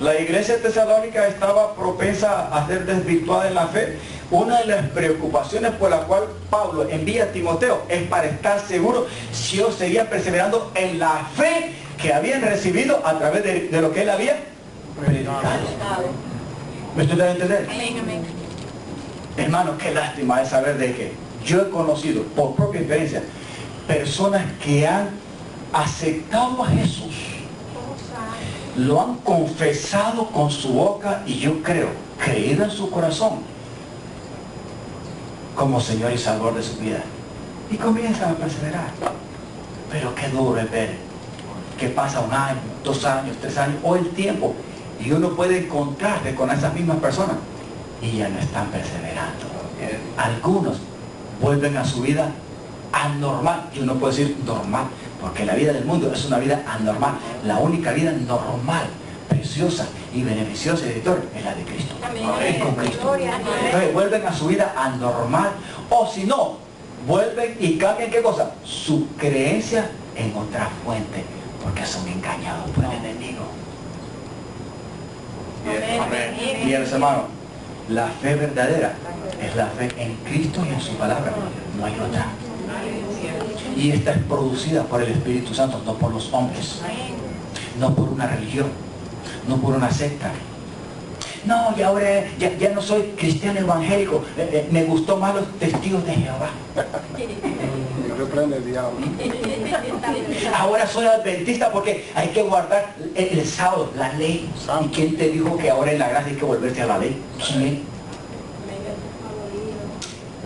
La iglesia tesalónica estaba propensa a ser desvirtuada en la fe. Una de las preocupaciones por la cual Pablo envía a Timoteo es para estar seguro si ellos seguían perseverando en la fe que habían recibido a través de lo que él había predicado. ¿Me estoy dando a entender? Amén. Hermano, qué lástima es saber de que yo he conocido por propia experiencia personas que han aceptado a Jesús, lo han confesado con su boca y yo creo, creído en su corazón como Señor y Salvador de su vida, y comienzan a perseverar. Pero qué duro es ver que pasa 1 año, 2 años, 3 años o el tiempo y uno puede encontrarse con esas mismas personas y ya no están perseverando. Algunos vuelven a su vida anormal, y uno puede decir normal, porque la vida del mundo es una vida anormal. La única vida normal, preciosa y beneficiosa y victoria es la de Cristo. Es con Cristo. Entonces vuelven a su vida anormal, o si no, vuelven y cambian ¿qué cosa? Su creencia en otra fuente, porque son engañados por el enemigo. Y mis hermanos, la fe verdadera es la fe en Cristo y en su palabra, no hay otra. Y esta es producida por el Espíritu Santo, no por los hombres, no por una religión, no por una secta. No, y ahora ya no soy cristiano evangélico, me gustó más los testigos de Jehová. Reprende el diablo. Ahora soy adventista porque hay que guardar el sábado, la ley. ¿Y quién te dijo que ahora en la gracia hay que volverse a la ley? ¿Quién?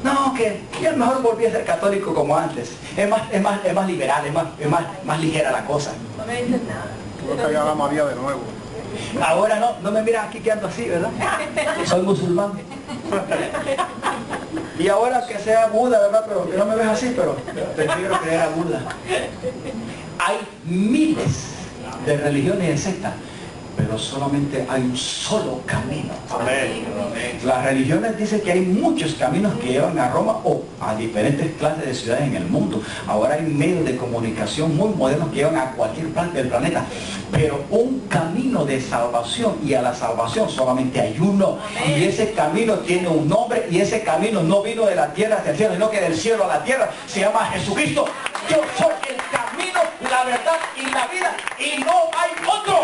No, que yo mejor volví a ser católico como antes. Es más liberal, es más ligera la cosa. Tuve que hallar a María de nuevo. Ahora no me miran aquí que ando así, ¿verdad? Soy musulmán. Y ahora que sea Buda, ¿verdad? Pero que no me ves así, pero prefiero creer a Buda. Hay miles de religiones y de sectas, pero solamente hay un solo camino. Amén. Las religiones dicen que hay muchos caminos que llevan a Roma o a diferentes clases de ciudades en el mundo. Ahora hay medios de comunicación muy modernos que llevan a cualquier parte del planeta. Pero un camino de salvación, y a la salvación solamente hay uno. Y ese camino tiene un nombre, y ese camino no vino de la tierra hacia el cielo, sino que del cielo a la tierra. Se llama Jesucristo. Yo soy el camino, la verdad y la vida, y no hay otro.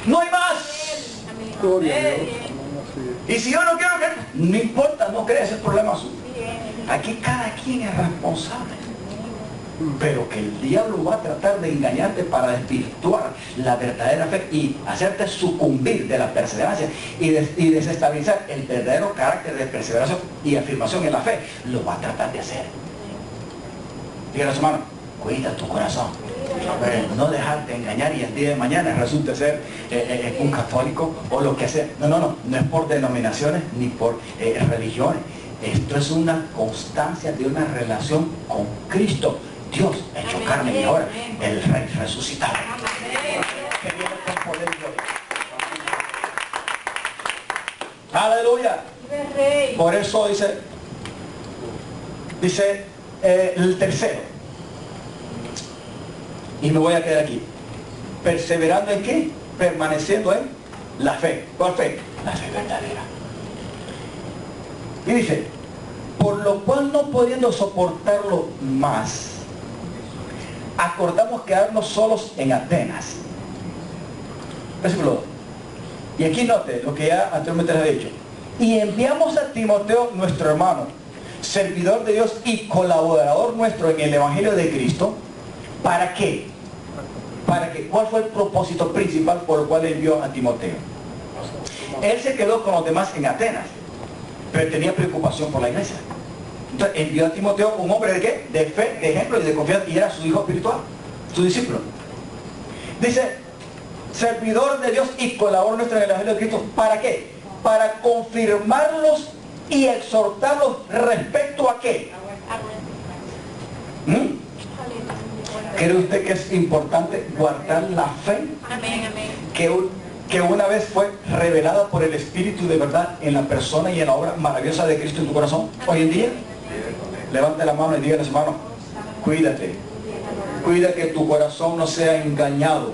No hay más. Gloria a Dios. Y si yo no quiero creer, no importa, no crees, es el problema suyo. Aquí cada quien es responsable. Pero que el diablo va a tratar de engañarte para desvirtuar la verdadera fe y hacerte sucumbir de la perseverancia y desestabilizar el verdadero carácter de perseveración y afirmación en la fe, lo va a tratar de hacer. Dígale a su hermano, cuida tu corazón. No dejarte engañar y el día de mañana resulte ser un católico o lo que sea. No es por denominaciones ni por religiones. Esto es una constancia de una relación con Cristo, Dios hecho carne, y ahora el Rey resucitado, que viene con poder y gloria. Aleluya. Por eso dice el tercero, y me voy a quedar aquí, perseverando en qué, permaneciendo en la fe. ¿Cuál fe? La fe verdadera. Y dice, por lo cual no pudiendo soportarlo más, acordamos quedarnos solos en Atenas. Versículo 2. Y aquí note lo que ya anteriormente les he dicho. Y enviamos a Timoteo, nuestro hermano, servidor de Dios y colaborador nuestro en el Evangelio de Cristo. ¿Para qué? ¿Cuál fue el propósito principal por el cual envió a Timoteo? Él se quedó con los demás en Atenas, pero tenía preocupación por la iglesia. Entonces envió a Timoteo, un hombre de qué? De fe, de ejemplo y de confianza, y era su hijo espiritual, su discípulo. Dice, servidor de Dios y colaborador nuestro en el Evangelio de Cristo. ¿Para qué? Para confirmarlos y exhortarlos respecto a qué. ¿Cree usted que es importante guardar la fe Amén, amén. que una vez fue revelada por el Espíritu de verdad en la persona y en la obra maravillosa de Cristo en tu corazón? Hoy en día, levante la mano y dígale, hermano, cuídate. Cuida que tu corazón no sea engañado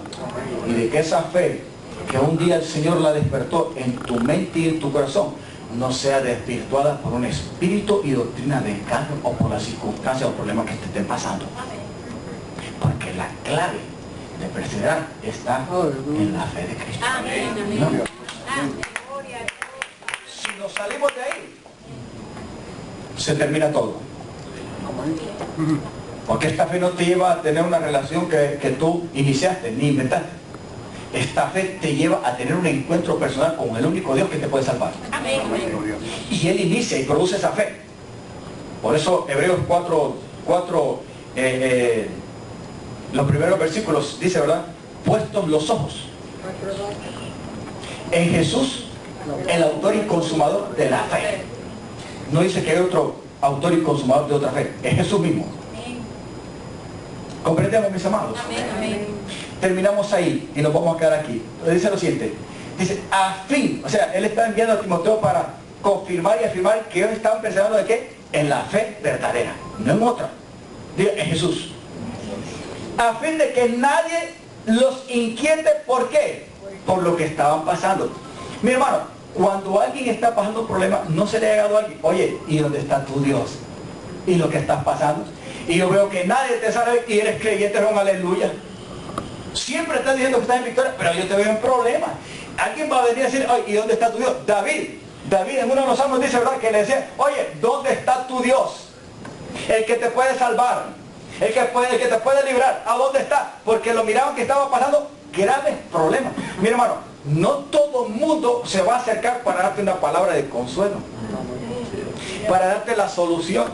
y de que esa fe que un día el Señor la despertó en tu mente y en tu corazón no sea desvirtuada por un espíritu y doctrina de engaño o por las circunstancias o problemas que te estén pasando. Porque la clave de perseverar está en la fe de Cristo. Amén, ¿No? amén. Si nos salimos de ahí, se termina todo. Porque esta fe no te lleva a tener una relación que tú iniciaste ni inventaste. Esta fe te lleva a tener un encuentro personal con el único Dios que te puede salvar. Amén, amén. Y Él inicia y produce esa fe. Por eso Hebreos 4, los primeros versículos dice, ¿verdad? Puestos los ojos en Jesús, el autor y consumador de la fe. No dice que hay otro autor y consumador de otra fe. Es Jesús mismo. ¿Comprendemos, mis amados? Amén, amén. Terminamos ahí y nos vamos a quedar aquí. Dice lo siguiente. Dice, a fin, o sea, Él está enviando a Timoteo para confirmar y afirmar que ellos estaban pensando de qué? En la fe verdadera, no en otra. Diga, en Jesús. A fin de que nadie los inquiete, ¿por qué? Por lo que estaban pasando. Mi hermano, cuando alguien está pasando problemas, no se le ha llegado a alguien, oye, ¿y dónde está tu Dios? ¿Y lo que estás pasando? Y yo veo que nadie te sabe y eres creyente, es un aleluya. Siempre estás diciendo que estás en victoria, pero yo te veo en problemas. Alguien va a venir a decir, oye, ¿y dónde está tu Dios? David en uno de los salmos dice, ¿verdad? Que le decía, oye, ¿dónde está tu Dios? El que te puede salvar, el que te puede librar. ¿A dónde está? Porque lo miraban que estaba pasando graves problemas. Mira, hermano, no todo el mundo se va a acercar para darte una palabra de consuelo, para darte la solución,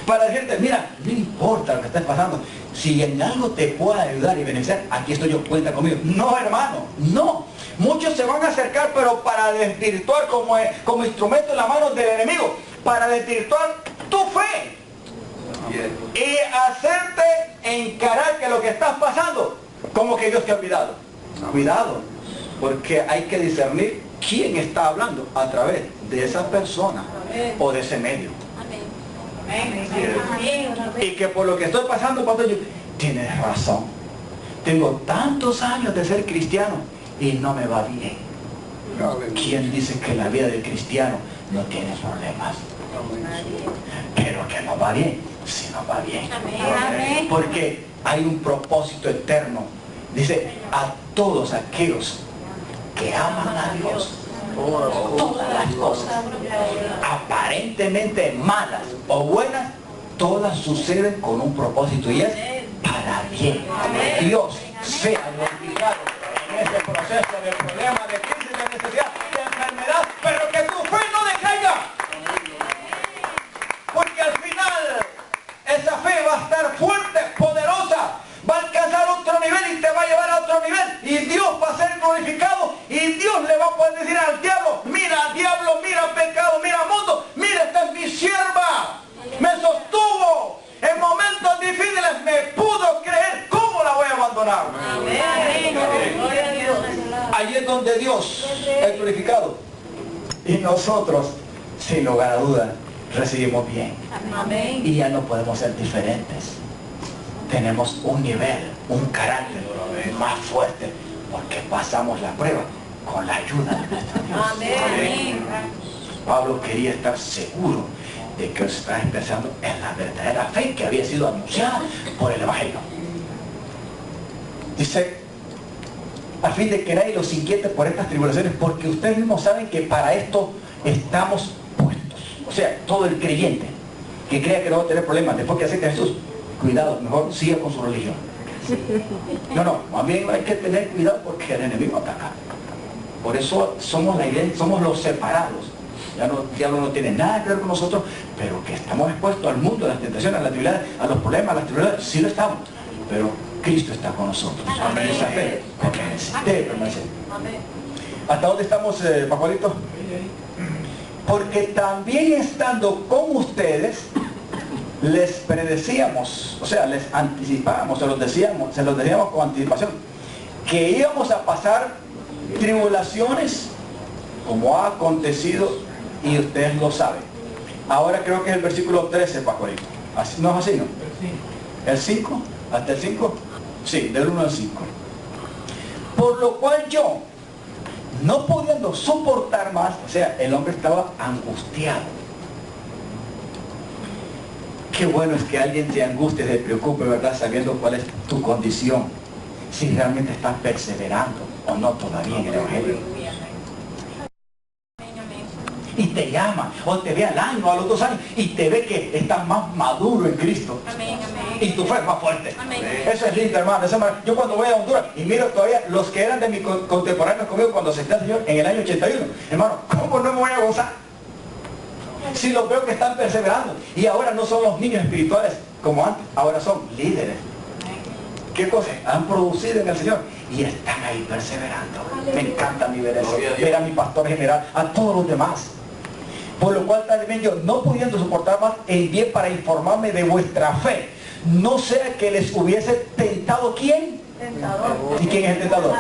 para decirte, mira, no importa lo que estés pasando, si en algo te puedo ayudar y beneficiar, aquí estoy yo, cuenta conmigo. No, hermano, no. Muchos se van a acercar, pero para desvirtuar como instrumento en las manos del enemigo, para desvirtuar tu fe y hacerte encarar que lo que estás pasando, como que Dios te ha olvidado. Cuidado, porque hay que discernir quién está hablando a través de esa persona o de ese medio. Y que por lo que estoy pasando, pastor, yo, tienes razón. Tengo tantos años de ser cristiano y no me va bien. ¿Quién dice que la vida del cristiano no tiene problemas? Pero que no va bien, si no va bien. Porque hay un propósito eterno. Dice, a todos aquellos que aman a Dios, todas las cosas, aparentemente malas o buenas, todas suceden con un propósito y es para bien. Dios sea glorificado en este proceso de problemas, de crisis, de necesidad, de enfermedad, pero que tu fe no decaiga. Porque al final esa fe va a estar fuerte, poderosa, va a alcanzar otro nivel y te va a llevar a otro nivel. Y Dios va a ser glorificado y Dios le va a poder decir al diablo, mira diablo, mira pecado, mira mundo, mira, esta es mi sierva, me sostuvo en momentos difíciles, me pudo creer, ¿cómo la voy a abandonar? Allí es donde Dios es glorificado y nosotros, sin lugar a dudas, recibimos bien. Y ya no podemos ser diferentes. Tenemos un nivel, un carácter más fuerte porque pasamos la prueba con la ayuda de nuestro Dios. Pablo quería estar seguro de que se estaba empezando en la verdadera fe que había sido anunciada por el Evangelio. Dice, a fin de que nadie los inquiete por estas tribulaciones, porque ustedes mismos saben que para esto estamos puestos. O sea, todo el creyente que crea que no va a tener problemas después que acepte a Jesús, cuidado, mejor siga con su religión. No, más bien hay que tener cuidado porque el enemigo ataca. Por eso somos la iglesia, somos los separados. Ya no tiene nada que ver con nosotros, pero que estamos expuestos al mundo, a las tentaciones, a las tribulaciones, a los problemas, a las tribulaciones, sí lo estamos. Pero Cristo está con nosotros. Amén. Esa fe debe permanecer. ¿Hasta dónde estamos, Pacualito? porque también estando con ustedes, les predecíamos, o sea, les anticipábamos, se los decíamos con anticipación, que íbamos a pasar tribulaciones como ha acontecido y ustedes lo saben. Ahora creo que es el versículo 13, Pascualito. ¿No es así, no? ¿El 5? ¿Hasta el 5? Sí, del 1 al 5. Por lo cual yo, no pudiendo soportar más, o sea, el hombre estaba angustiado. Qué bueno es que alguien se angustie, se preocupe, ¿verdad? Sabiendo cuál es tu condición. Si realmente estás perseverando o no todavía en el Evangelio. Y te llama, o te ve al año, a los 2 años, y te ve que estás más maduro en Cristo. Amén, amén. Y tu fe es más fuerte. Amén. Eso es lindo, hermano. Yo cuando voy a Honduras y miro todavía los que eran de mis contemporáneos conmigo cuando se está el Señor en el año 81, hermano, ¿cómo no me voy a gozar? Si los veo que están perseverando. Y ahora no son los niños espirituales como antes, ahora son líderes. ¿Qué cosas han producido en el Señor? Y están ahí perseverando. Me encanta mi ver eso, ver a mi pastor general, a todos los demás. Por lo cual también yo, no pudiendo soportar más, envié para informarme de vuestra fe. No sea que les hubiese tentado ¿quién? Tentador. ¿Y quién es el tentador?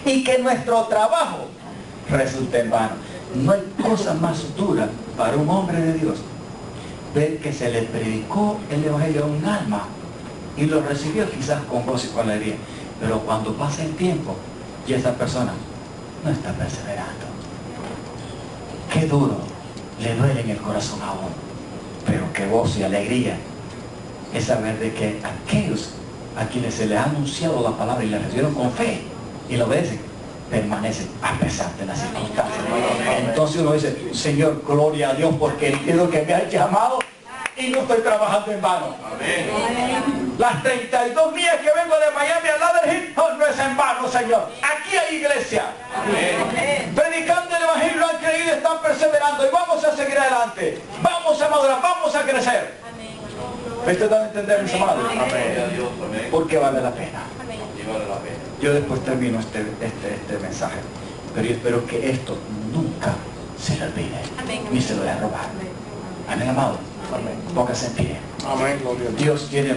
Y que nuestro trabajo resulte en vano. No hay cosa más dura para un hombre de Dios ver que se le predicó el Evangelio a un alma y lo recibió quizás con gozo y con alegría, pero cuando pasa el tiempo y esa persona no está perseverando, qué duro, le duele en el corazón aún, pero qué gozo y alegría es saber de que aquellos a quienes se les ha anunciado la palabra y la recibieron con fe y lo obedecen, permanecen a pesar de las circunstancias. Entonces uno dice, Señor, gloria a Dios, porque entiendo que me has llamado y no estoy trabajando en vano. Las 32 millas que vengo de Miami al lado del Hill, no es en vano, Señor. Aquí hay iglesia. Predicando el Evangelio, han creído y están perseverando. Y vamos a seguir adelante. Vamos a madurar, vamos a crecer. ¿Me están dando a entender, mis amados? Porque vale la pena. Yo después termino este mensaje, pero yo espero que esto nunca se le olvide, ni se lo voy a robar. Amén, amado. Póngase en pie. Amén, gloria a Dios. Dios tiene